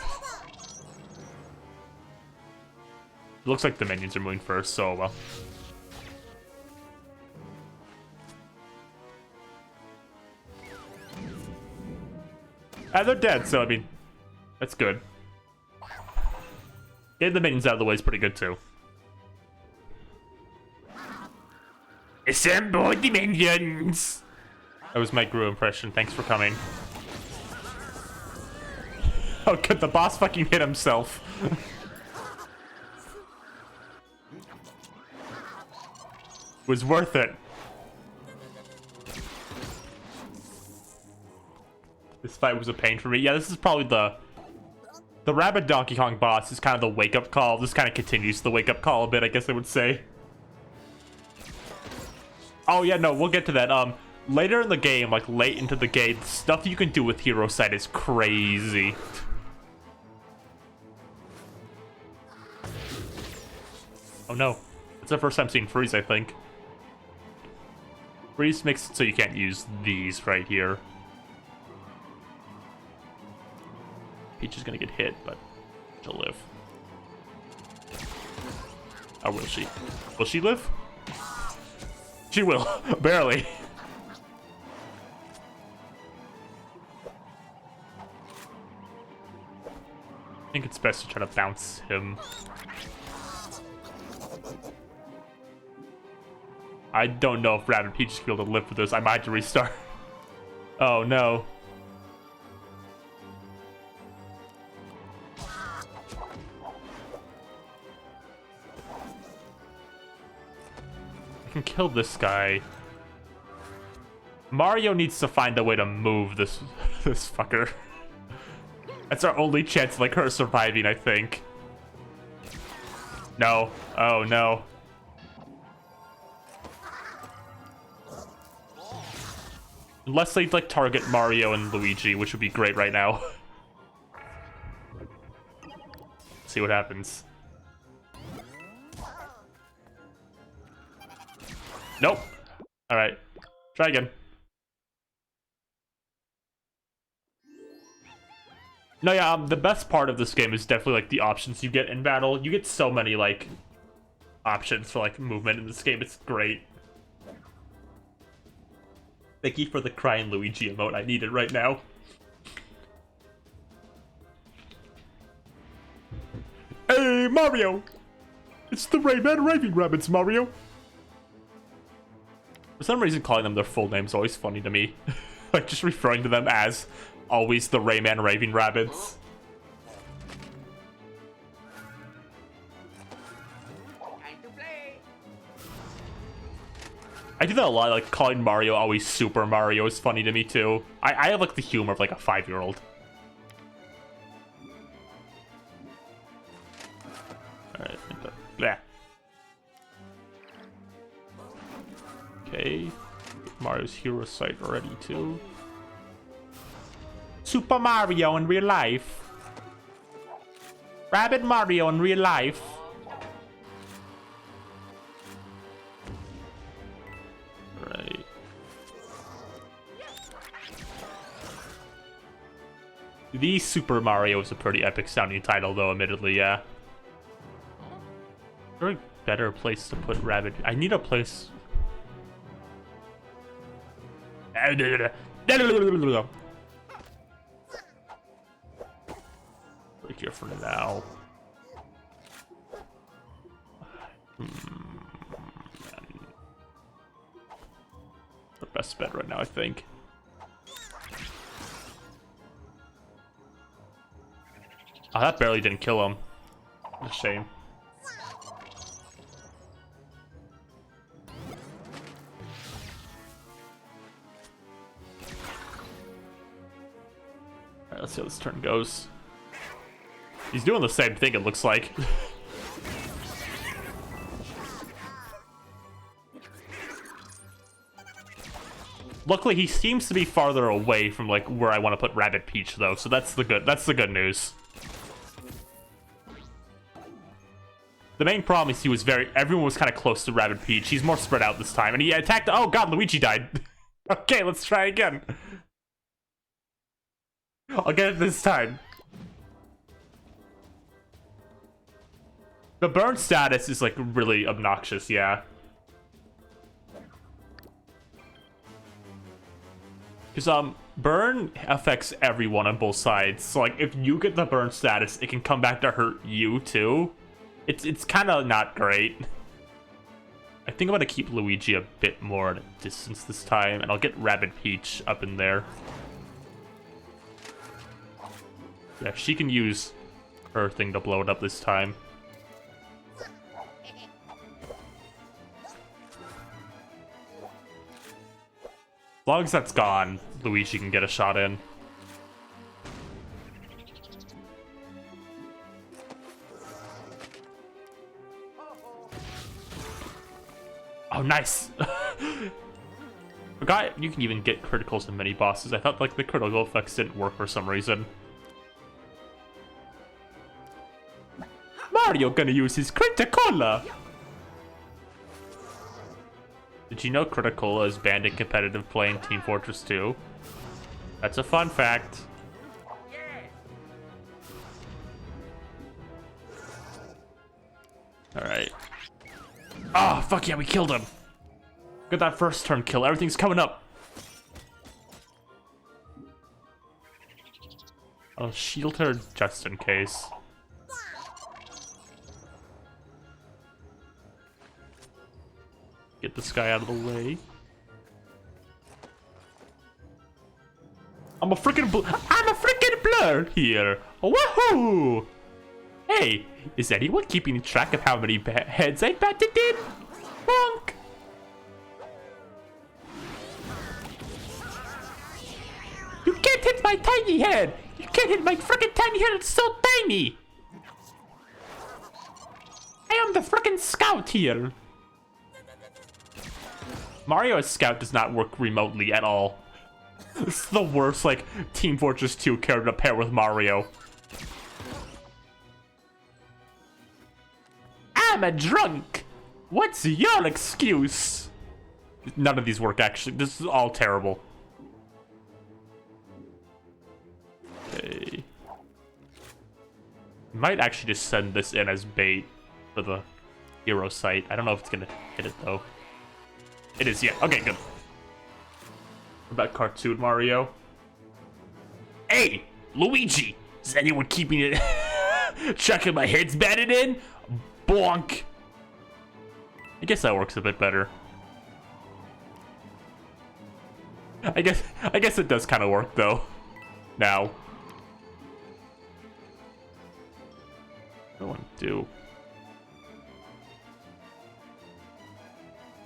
looks like the minions are moving first, so well. And they're dead, so I mean, that's good. Getting the minions out of the way is pretty good too. Assemble the minions! That was my Gru impression, thanks for coming. Oh good, the boss fucking hit himself. It was worth it. This fight was a pain for me. Yeah, this is probably the Rabbid Donkey Kong boss is kind of the wake-up call. This kind of continues the wake-up call a bit, I guess I would say. Oh yeah, no, we'll get to that. Later in the game, like late into the game, the stuff you can do with Hero Sight is crazy. Oh no, it's the first time seeing Freeze, I think. Freeze makes it so you can't use these right here. Peach is gonna get hit, but she'll live. Or will she? Will she live? She will. Barely. I think it's best to try to bounce him. I don't know if Rabbid Peach is gonna be able to live for this. I might have to restart. Oh no. I can kill this guy. Mario needs to find a way to move this fucker. That's our only chance of like her surviving, I think. No. Oh no. Unless they like target Mario and Luigi, which would be great right now. See what happens. Nope. Alright. Try again. No, yeah, the best part of this game is definitely like the options you get in battle. You get so many like options for like movement in this game. It's great. Thank you for the crying Luigi emote. I need it right now. Hey, Mario! It's the Rayman Raving Rabbids, Mario! For some reason, calling them their full name is always funny to me. Like, just referring to them as always the Rayman Raving Rabbids. Time to play. I do that a lot, like calling Mario always Super Mario is funny to me too. I have like the humor of like a 5-year-old. Alright, yeah. Okay. Mario's Hero Sight ready too. Super Mario in real life. Rabbid Mario in real life. Right. The Super Mario is a pretty epic sounding title though, admittedly, yeah. Is there a better place to put Rabbid? I need a place. Right here for now. The best bet right now, I think. Oh, that barely didn't kill him. What a shame. Alright, let's see how this turn goes. He's doing the same thing, it looks like. Luckily, he seems to be farther away from like where I want to put Rabbid Peach, though. So that's the good news. The main problem is everyone was kind of close to Rabbid Peach. He's more spread out this time, and he attacked. Oh god, Luigi died. Okay, let's try again. I'll get it this time. The burn status is like really obnoxious, yeah. Because burn affects everyone on both sides. So like if you get the burn status, it can come back to hurt you too. It's kind of not great. I think I'm gonna keep Luigi a bit more at a distance this time, and I'll get Rabbid Peach up in there. Yeah, she can use her thing to blow it up this time. As long as that's gone, Luigi can get a shot in. Oh, nice! Forgot you can even get criticals in mini bosses. I thought like the critical effects didn't work for some reason. Mario gonna use his Criticola! Did you know Criticola is banned in competitive play in Team Fortress 2? That's a fun fact. Alright. Ah, oh, fuck yeah, we killed him. Get that first turn kill. Everything's coming up. I'll shield her just in case. Get this guy out of the way. I'm a freaking blur here. Woohoo! Hey, is anyone keeping track of how many heads I batted in? Bonk! You can't hit my tiny head! You can't hit my freaking tiny head, it's so tiny! I am the freaking scout here. Mario's scout does not work remotely at all. This is the worst, like, Team Fortress 2 character to pair with Mario. I'm a drunk! What's your excuse? None of these work, actually. This is all terrible. Okay. Might actually just send this in as bait for the hero site. I don't know if it's gonna hit it, though. It is, yeah. Okay, good. What about Cartoon Mario? Hey, Luigi! Is anyone keeping it... checking my head's batted in? Bonk! I guess that works a bit better. I guess it does kind of work, though. Now. What do I want to do?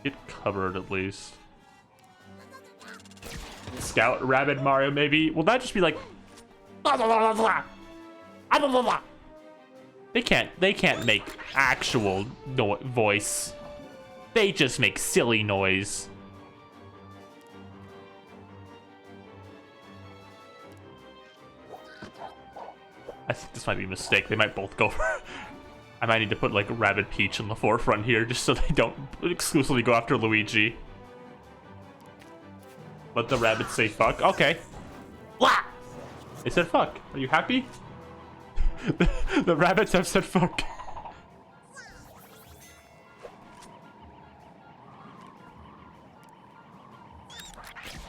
Get covered at least. Scout Rabbid Mario maybe? Will that just be like They can't make actual voice. They just make silly noise. I think this might be a mistake. They might both go for I might need to put, like, Rabbid Peach in the forefront here, just so they don't exclusively go after Luigi. Let the rabbits say fuck. Okay. Blah! They said fuck. Are you happy? The rabbits have said fuck.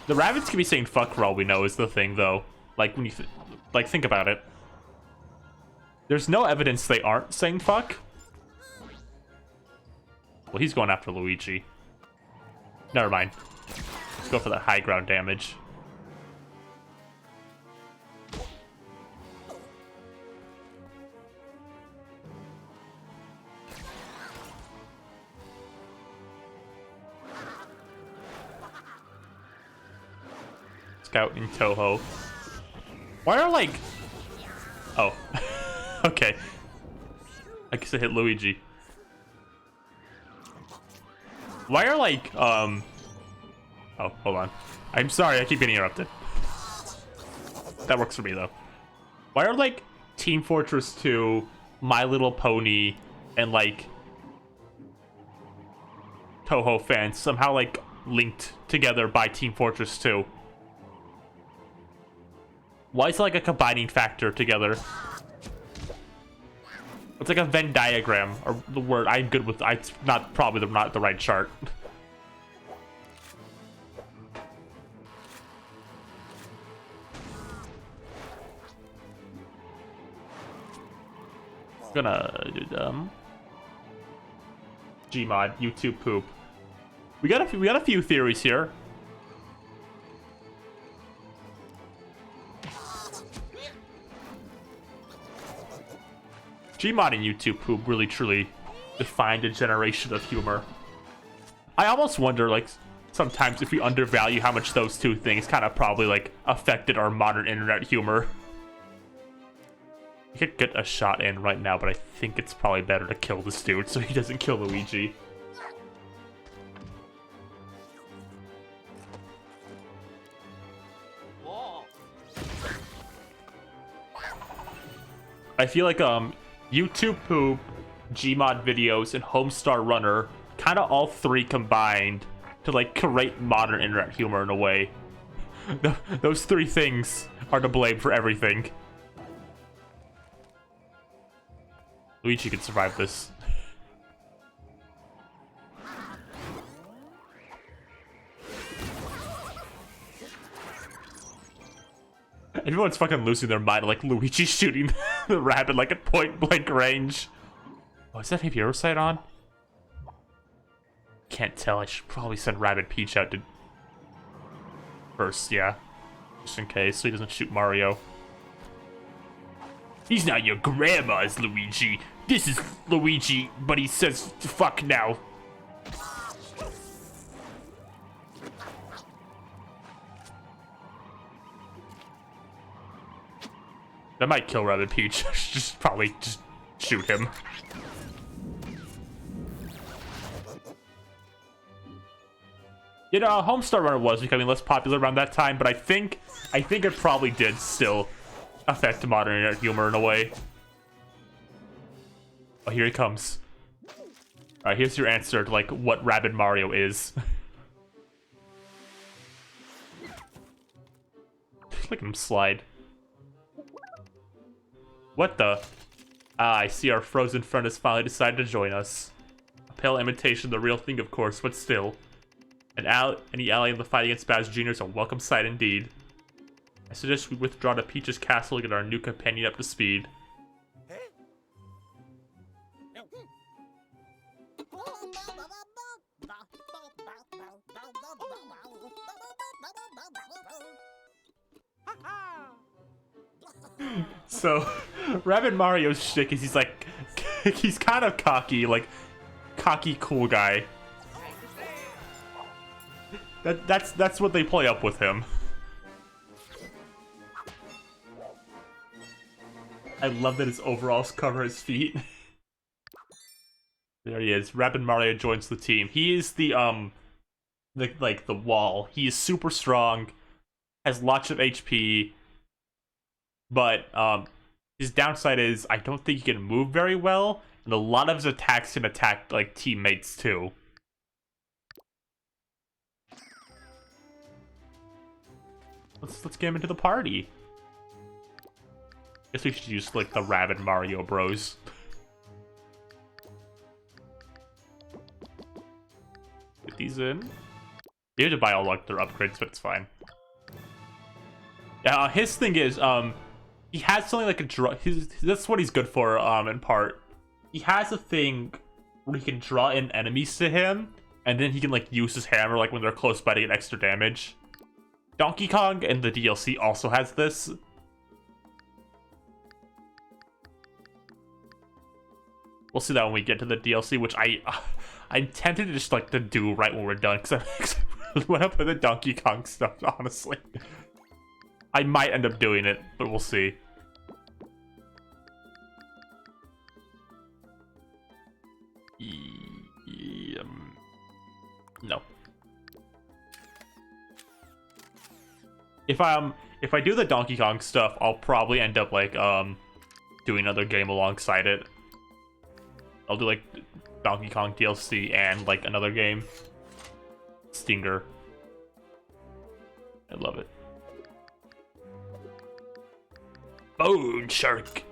The rabbits can be saying fuck for all we know is the thing, though. Like, when you think about it. There's no evidence they aren't saying fuck. Well, he's going after Luigi. Never mind. Let's go for that high ground damage. Scout in Toho. Why are, like... Oh. Okay. I guess I hit Luigi. Why are, like, Oh, hold on. I'm sorry, I keep getting interrupted. That works for me, though. Why are, like, Team Fortress 2, My Little Pony, and like Toho fans somehow like linked together by Team Fortress 2. Why is it like a combining factor together? It's like a Venn diagram, or the word I'm good with. It's not probably not the right chart. Gonna do Gmod YouTube poop. We got a few theories here. Gmod and YouTube poop really truly defined a generation of humor. I almost wonder, like, sometimes if we undervalue how much those two things kind of probably like affected our modern internet humor. I could get a shot in right now, but I think it's probably better to kill this dude so he doesn't kill Luigi. I feel like YouTube poop, Gmod videos, and Homestar Runner, kind of all three combined to like create modern internet humor in a way. Those three things are to blame for everything. Luigi can survive this. Everyone's fucking losing their mind, like Luigi shooting the rabbit like at point blank range. Oh, is that hero sight on? Can't tell. I should probably send Rabbid Peach out to first, yeah. Just in case, so he doesn't shoot Mario. He's not your grandma's Luigi. This is Luigi, but he says fuck now. That might kill Rabbid Peach. Just probably just shoot him. You know, Homestar Runner was becoming less popular around that time, but I think it probably did still affect modern internet humor in a way. Oh, here he comes. Alright, here's your answer to like what Rabid Mario is. Look at him slide. What the? Ah, I see our frozen friend has finally decided to join us. A pale imitation, the real thing of course, but still. Any ally in the fight against Bowser Jr. is a welcome sight indeed. I suggest we withdraw to Peach's castle to get our new companion up to speed. So, Rabbid Mario's shtick is he's like, he's kind of cocky, like, cocky cool guy. That's what they play up with him. I love that his overalls cover his feet. There he is. Rabbid Mario joins the team. He is the wall. He is super strong, has lots of HP, but his downside is I don't think he can move very well, and a lot of his attacks can attack like teammates too. Let's get him into the party. Guess we should use like the Rabbid Mario Bros. Get these in. You have to buy all like their upgrades, but it's fine. Yeah, his thing is he has something like a draw. That's what he's good for in part. He has a thing where he can draw in enemies to him, and then he can like use his hammer like when they're close by to get extra damage. Donkey Kong and the DLC also has this. We'll see that when we get to the DLC, which I'm tempted to just like to do right when we're done, because I really want to play the Donkey Kong stuff, honestly. I might end up doing it, but we'll see. No. If I do the Donkey Kong stuff, I'll probably end up like doing another game alongside it. I'll do like Donkey Kong DLC and like another game. Stinger. I love it. Bone Shark.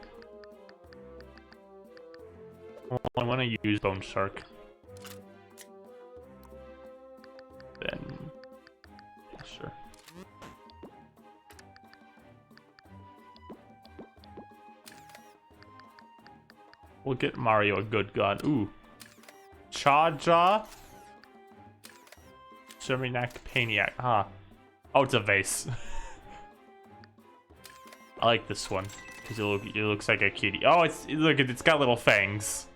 I want to use Bone Shark. Then, yeah, sure. We'll get Mario a good gun. Ooh. Cha-Jaw? Serminac Paniac. Huh. Oh, it's a vase. I like this one. Because it looks like a kitty. Oh, look, it's got little fangs.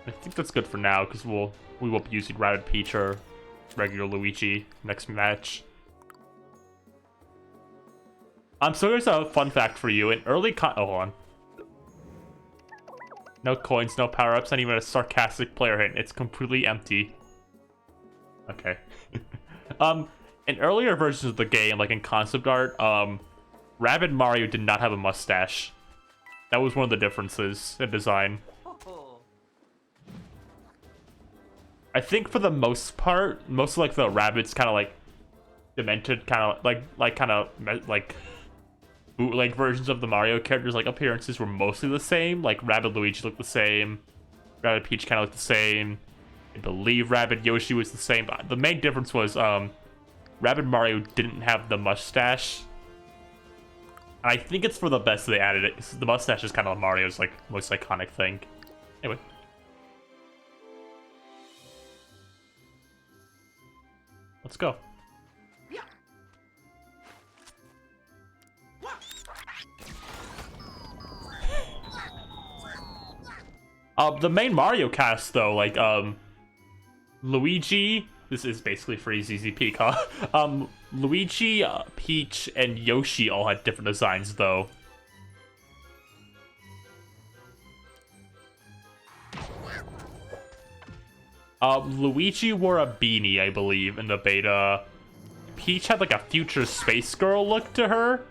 I think that's good for now, because we will be using Rabbid Peach or regular Luigi next match. So here's a fun fact for you. In early oh, hold on. No coins, no power-ups, not even a sarcastic player hint. It's completely empty. Okay. In earlier versions of the game, like in concept art, Rabbid Mario did not have a mustache. That was one of the differences in design. I think for the most part, most of like the Rabbids kind of like demented, kind of like bootleg versions of the Mario characters, like appearances were mostly the same. Like Rabbid Luigi looked the same, Rabbid Peach kind of looked the same. I believe Rabbid Yoshi was the same. But the main difference was Rabbid Mario didn't have the mustache. I think it's for the best they added it, because the mustache is kind of Mario's like most iconic thing. Anyway. Let's go. The main Mario cast though, like Luigi, this is basically free ZZ Peak, huh? Luigi, Peach, and Yoshi all had different designs though. Luigi wore a beanie, I believe, in the beta. Peach had like a future space girl look to her.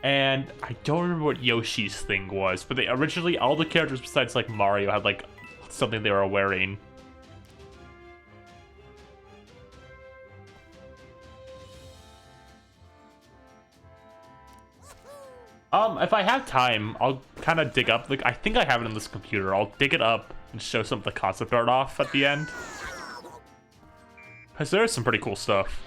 And I don't remember what Yoshi's thing was, but they originally, all the characters besides like Mario had like something they were wearing. If I have time, I'll kind of dig up, like, I think I have it on this computer. I'll dig it up and show some of the concept art off at the end. Because there is some pretty cool stuff.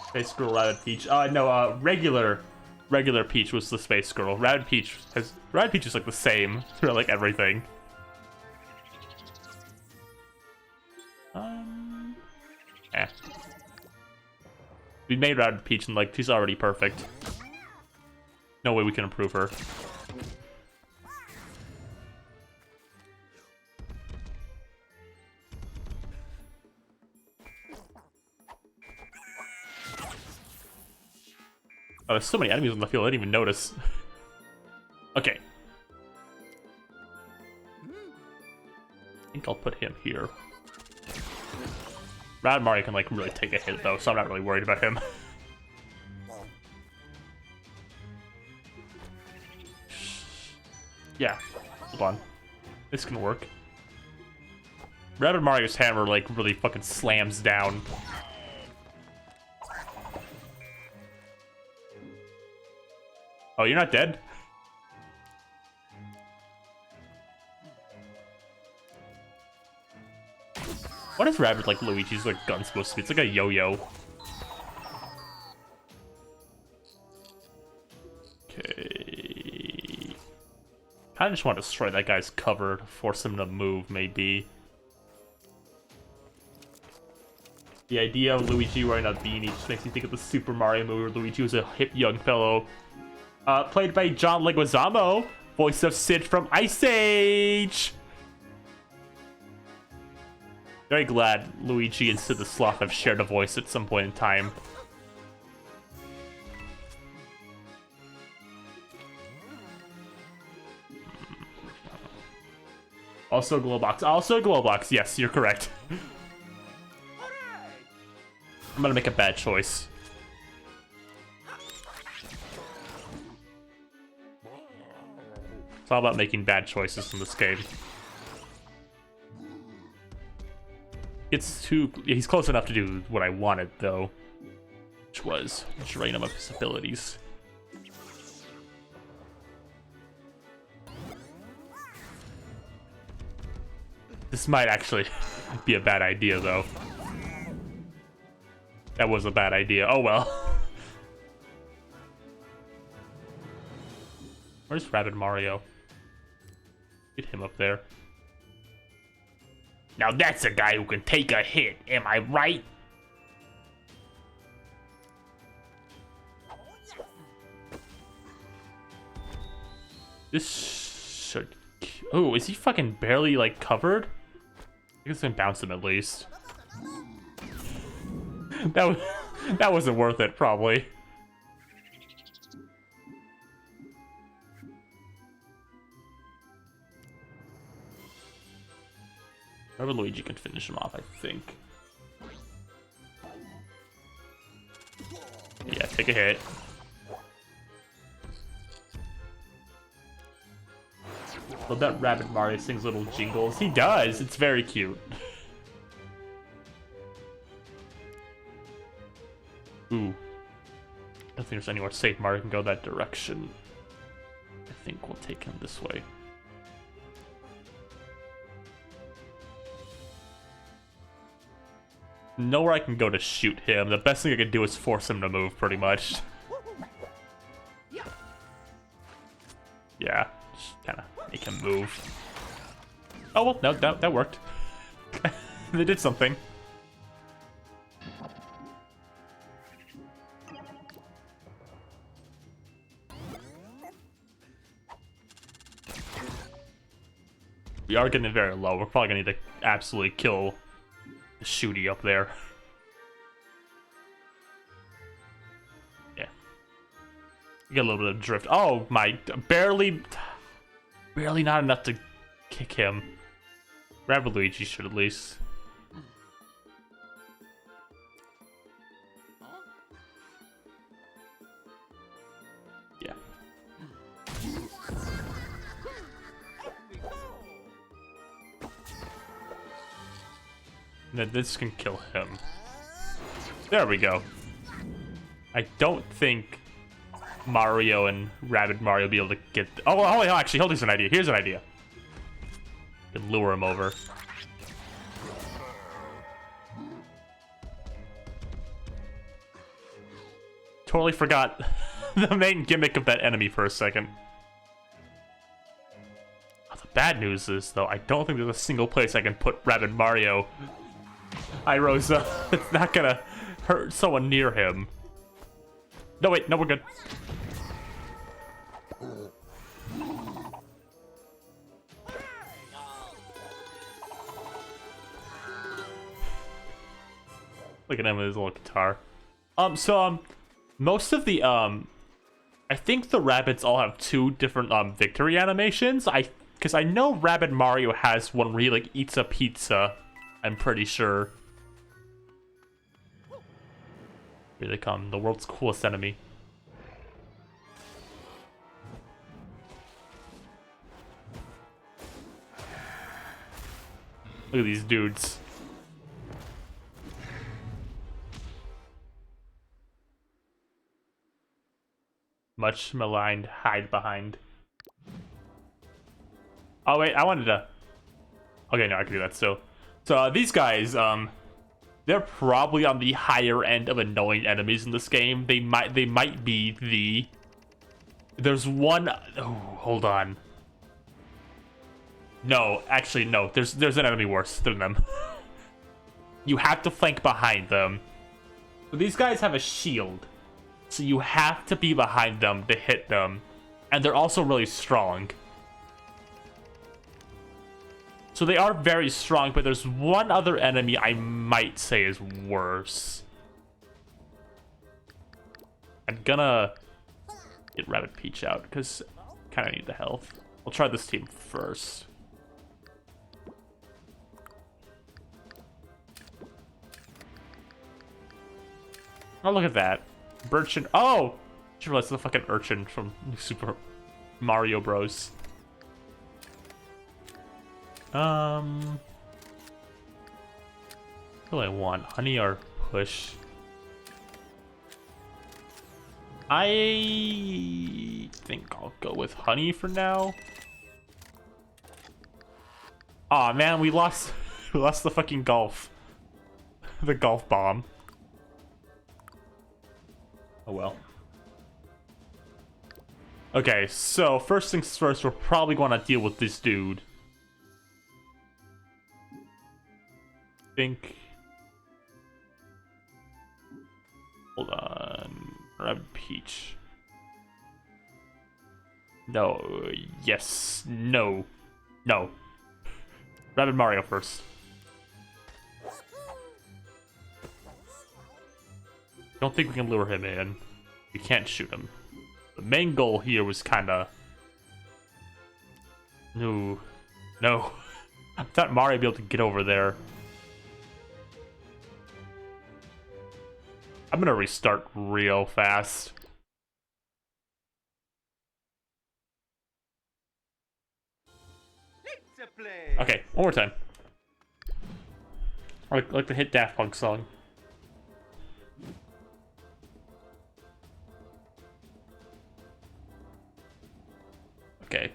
Space Girl, Rabbid Peach. No, regular Peach was the Space Girl. Rabbid Peach is like the same through like everything. Eh. We made Rabbid Peach and like she's already perfect. No way we can improve her. Oh, there's so many enemies on the field, I didn't even notice. Okay. I think I'll put him here. Rabbid Mario can like really take a hit though, so I'm not really worried about him. Yeah, hold on. This can work. Rabbid Mario's hammer like really fucking slams down. Oh, you're not dead? What is Rabbid like Luigi's like gun supposed to be? It's like a yo-yo. Okay. I just want to destroy that guy's cover to force him to move, maybe. The idea of Luigi wearing a beanie just makes me think of the Super Mario movie where Luigi was a hip young fellow. Played by John Leguizamo, voice of Sid from Ice Age. Very glad Luigi and Sid the Sloth have shared a voice at some point in time. Also Glowbox. Also Glowbox. Yes, you're correct. I'm gonna make a bad choice. It's all about making bad choices in this game. He's close enough to do what I wanted, though. Which was drain him of his abilities. This might actually be a bad idea, though. That was a bad idea. Oh well. Where's Rabbid Mario? Get him up there. Now that's a guy who can take a hit, am I right? This should... Oh, is he fucking barely, like, covered? I guess I can bounce him at least. That wasn't worth it, probably. Luigi can finish him off, I think. Yeah, take a hit. Love that Rabbid Mario sings little jingles. He does! It's very cute. Ooh. I don't think there's anywhere safe Mario can go that direction. I think we'll take him this way. Nowhere I can go to shoot him. The best thing I can do is force him to move, pretty much. Yeah, just kind of make him move. Oh, well, no, that worked. They did something. We are getting very low. We're probably gonna need to absolutely kill the shooty up there. Yeah. We get a little bit of drift. Oh my, barely not enough to kick him. Rabbids Luigi should at least. Yeah. And then this can kill him. There we go. I don't think Mario and Rabbid Mario will be able to get... Oh, actually, hold, here's an idea. Here's an idea. You can lure him over. Totally forgot the main gimmick of that enemy for a second. Oh, the bad news is, though, I don't think there's a single place I can put Rabbid Mario. Rosa. It's not gonna hurt someone near him. No, wait, no, we're good. Look at him with his little guitar. Most of the, I think the Rabbids all have two different, victory animations. Because I know Rabbid Mario has one where he, like, eats a pizza. I'm pretty sure. Here they come, the world's coolest enemy. Look at these dudes. Much maligned, hide behind. Oh wait, I wanted to... Okay, no, I can do that still. So these guys, they're probably on the higher end of annoying enemies in this game. They might be the... There's one... Oh, hold on. No, actually, no. There's an enemy worse than them. You have to flank behind them. But these guys have a shield. So you have to be behind them to hit them. And they're also really strong. So they are very strong, but there's one other enemy I might say is worse. I'm gonna get Rabbid Peach out, because I kind of need the health. We'll try this team first. Oh, look at that. Birchin. Oh! I realized the fucking urchin from Super Mario Bros. What do I want? Honey or push? I think I'll go with honey for now. Aw, man, we lost the fucking golf. The golf bomb. Oh well. Okay, so first things first, we're probably going to deal with this dude. Think. Hold on. Rabbid Peach. No. Yes. No. No. Rabbid Mario first. Don't think we can lure him in. We can't shoot him. The main goal here was kinda... No. No. I thought Mario would be able to get over there. I'm gonna restart real fast. Let's play. Okay, one more time. I like the hit Daft Punk song. Okay.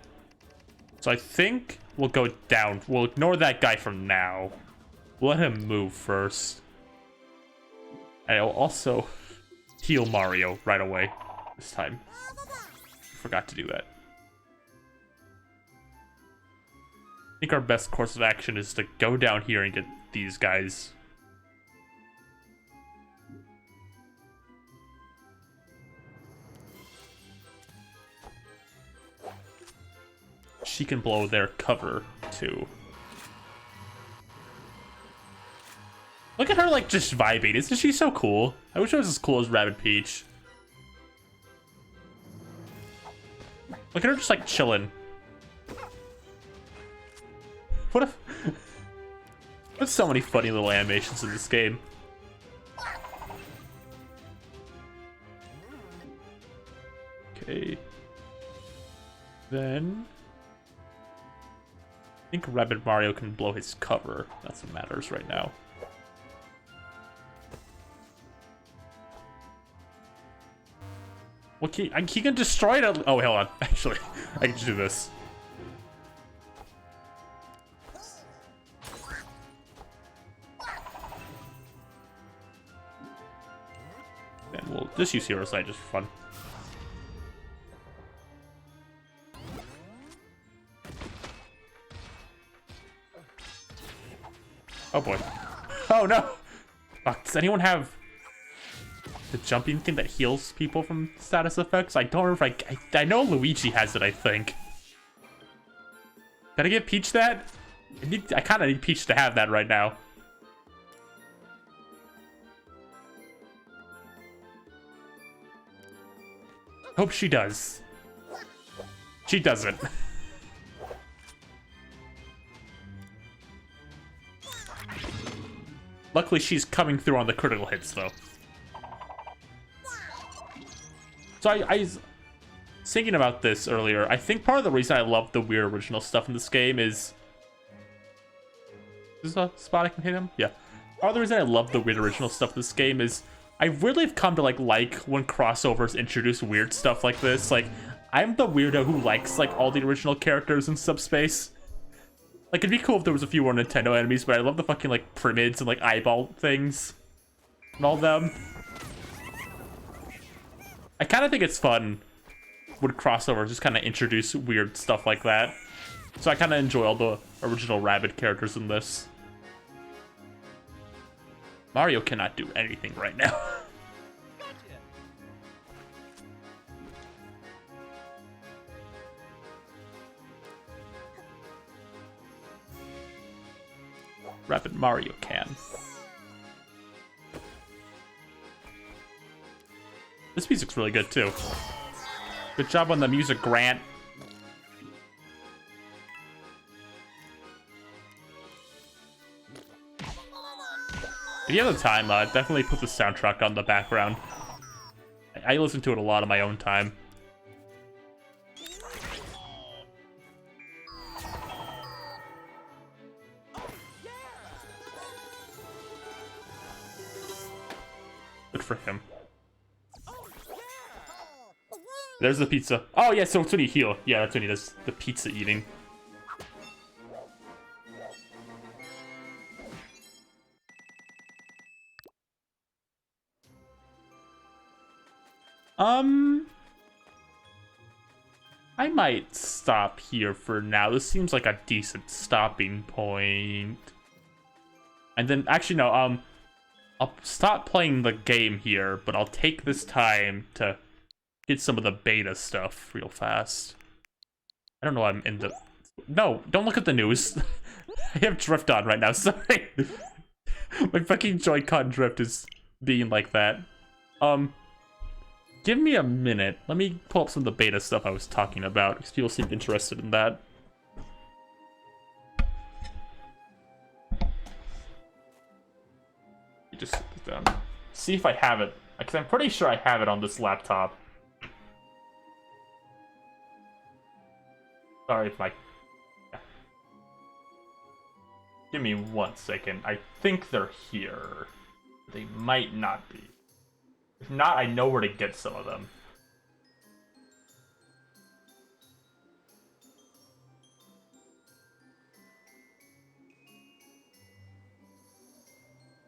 So I think we'll go down. We'll ignore that guy for now. We'll let him move first. And I'll also heal Mario right away this time. Forgot to do that. I think our best course of action is to go down here and get these guys. She can blow their cover too. Look at her like just vibing. Isn't she so cool? I wish I was as cool as Rabbid Peach. Look at her just like chilling. What if... There's so many funny little animations in this game. Okay. Then... I think Rabbid Mario can blow his cover. That's what matters right now. Well, he can destroy it. Oh, hold on. Actually, I can just do this. And we'll just use Hero Side just for fun. Oh boy. Oh no! Does anyone have the jumping thing that heals people from status effects? I don't remember if I know Luigi has it, I think. Gotta get Peach that? I kinda need Peach to have that right now. Hope she does. She doesn't. Luckily, she's coming through on the critical hits, though. So I was thinking about this earlier. I think part of the reason I love the weird original stuff in this game is... Is this a spot I can hit him? Yeah. Part of the reason I love the weird original stuff in this game is I really have come to like when crossovers introduce weird stuff like this. Like, I'm the weirdo who likes like all the original characters in Subspace. Like, it'd be cool if there was a few more Nintendo enemies, but I love the fucking, like, pyramids and, like, eyeball things. And all them. I kind of think it's fun when crossovers just kind of introduce weird stuff like that. So I kind of enjoy all the original Rabbid characters in this. Mario cannot do anything right now. Rabbid Mario can. This music's really good too. Good job on the music, Grant. If you have the time, definitely put the soundtrack on the background. I listen to it a lot on my own time. Good for him. There's the pizza. Oh, yeah, so it's when you heal. Yeah, that's when he does the pizza eating. I might stop here for now. This seems like a decent stopping point. And then, actually, no, I'll stop playing the game here, but I'll take this time to get some of the beta stuff real fast. I don't know why I'm in the... No, don't look at the news. I have drift on right now, sorry. My fucking Joy-Con drift is being like that. Give me a minute. Let me pull up some of the beta stuff I was talking about, because people seem interested in that. Just sit this down. See if I have it, because I'm pretty sure I have it on this laptop. Sorry if my... Yeah. Give me 1 second. I think they're here. They might not be. If not, I know where to get some of them.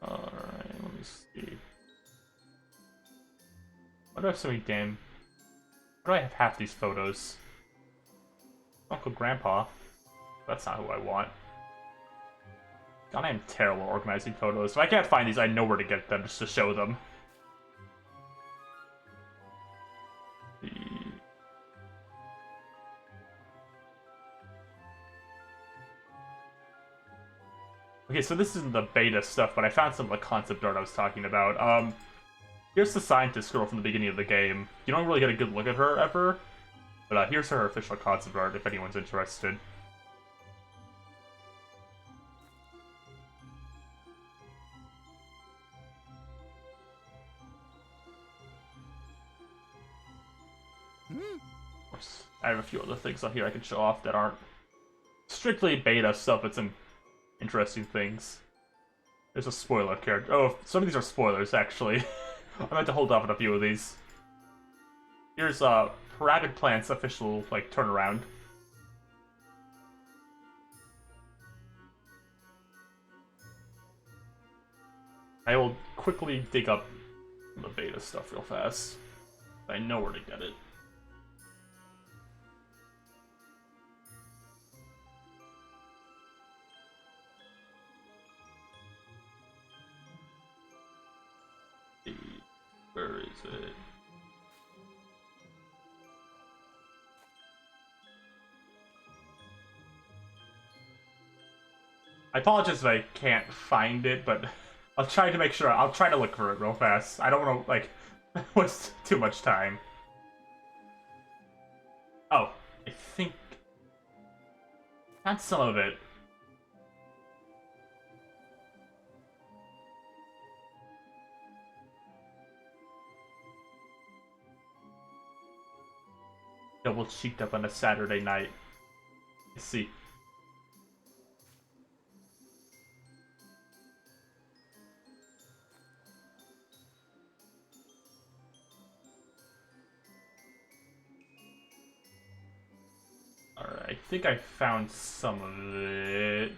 Alright, let me see. Why do I have so many damn... Why do I have half these photos? Uncle Grandpa. That's not who I want. God, I am terrible at organizing photos. If I can't find these, I know where to get them just to show them. Okay, so this isn't the beta stuff, but I found some of the concept art I was talking about. Here's the scientist girl from the beginning of the game. You don't really get a good look at her ever, but here's her official concept art if anyone's interested. Of course, I have a few other things on here I can show off that aren't strictly beta stuff, but some interesting things. There's a spoiler character. Oh, some of these are spoilers, actually. I meant to hold off on a few of these. Here's Rabid Plant's official, like, turnaround. I will quickly dig up the beta stuff real fast. I know where to get it. Where is it? I apologize if I can't find it, but I'll try to make sure. I'll try to look for it real fast. I don't want to, like, waste too much time. Oh, I think... That's some of it. Double cheeked up on a Saturday night. Let's see. Alright, I think I found some of it.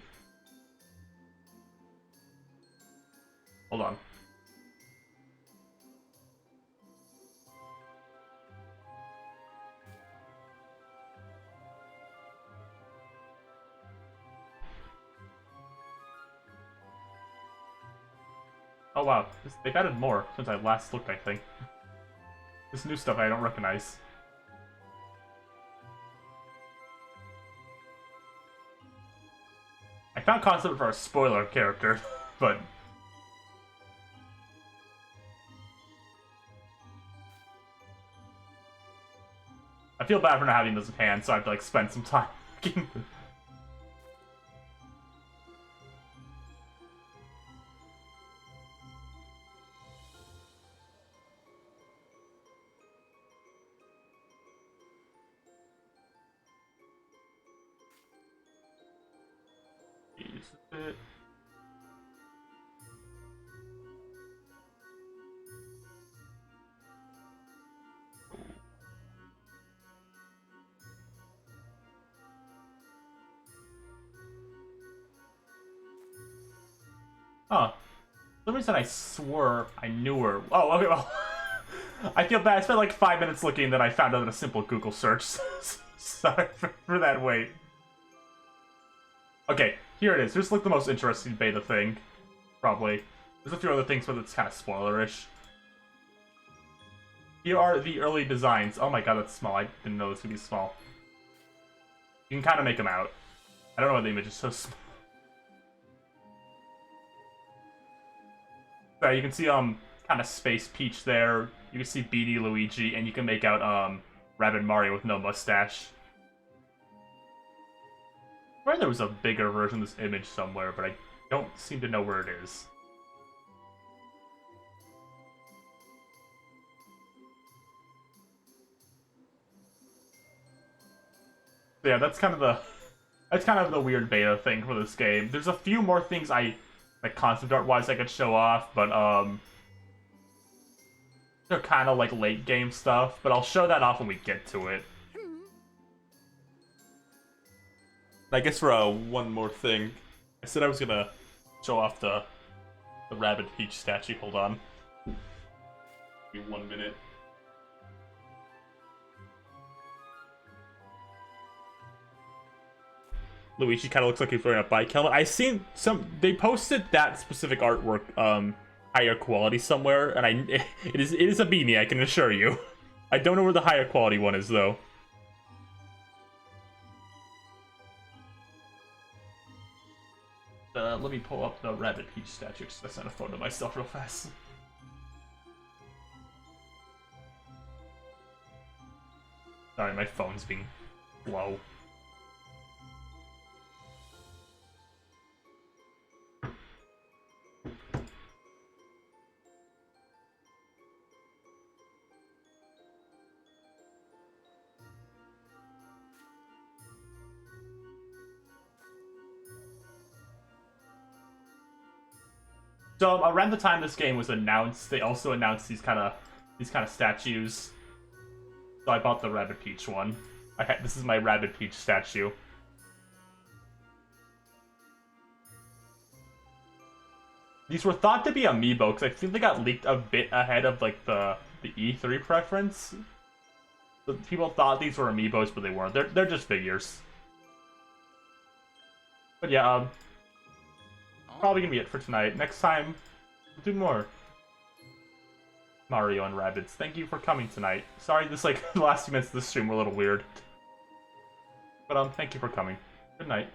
Hold on. Oh wow, they've added more since I last looked, I think. This new stuff I don't recognize. I found concept for a spoiler character, but... I feel bad for not having those in hand, so I have to, like, spend some time looking. Use it. Huh. For some reason I swore I knew her. Oh, okay, well. I feel bad. I spent like 5 minutes looking, then I found out in a simple Google search. Sorry for that wait. Okay, here it is. Here's like the most interesting beta thing. Probably. There's a few other things, but it's kind of spoilerish. Here are the early designs. Oh my god, that's small. I didn't know this would be small. You can kind of make them out. I don't know why the image is so small. So you can see kind of Space Peach there. You can see Beady Luigi, and you can make out Rabbid Mario with no mustache. Where there was a bigger version of this image somewhere, but I don't seem to know where it is. So yeah, that's kind of the weird beta thing for this game. There's a few more things like concept art wise I could show off, but they're kind of like late game stuff, but I'll show that off when we get to it. I guess for one more thing, I said I was gonna show off the Rabbid Peach statue. Hold on. Give me 1 minute. Luigi kind of looks like he's wearing a bike helmet. I've seen they posted that specific artwork higher quality somewhere, and it is a beanie, I can assure you. I don't know where the higher quality one is though. Let me pull up the Rabbid Peach statue because I sent a photo of myself real fast. Sorry, my phone's being slow. So around the time this game was announced, they also announced these kind of statues. So I bought the Rabbid Peach one. This is my Rabbid Peach statue. These were thought to be amiibo because I think they got leaked a bit ahead of like the E3 preference. So people thought these were amiibos, but they weren't. They're just figures. But yeah, probably gonna be it for tonight. Next time, we'll do more Mario and Rabbids. Thank you for coming tonight. Sorry, the last few minutes of the stream were a little weird. But thank you for coming. Good night.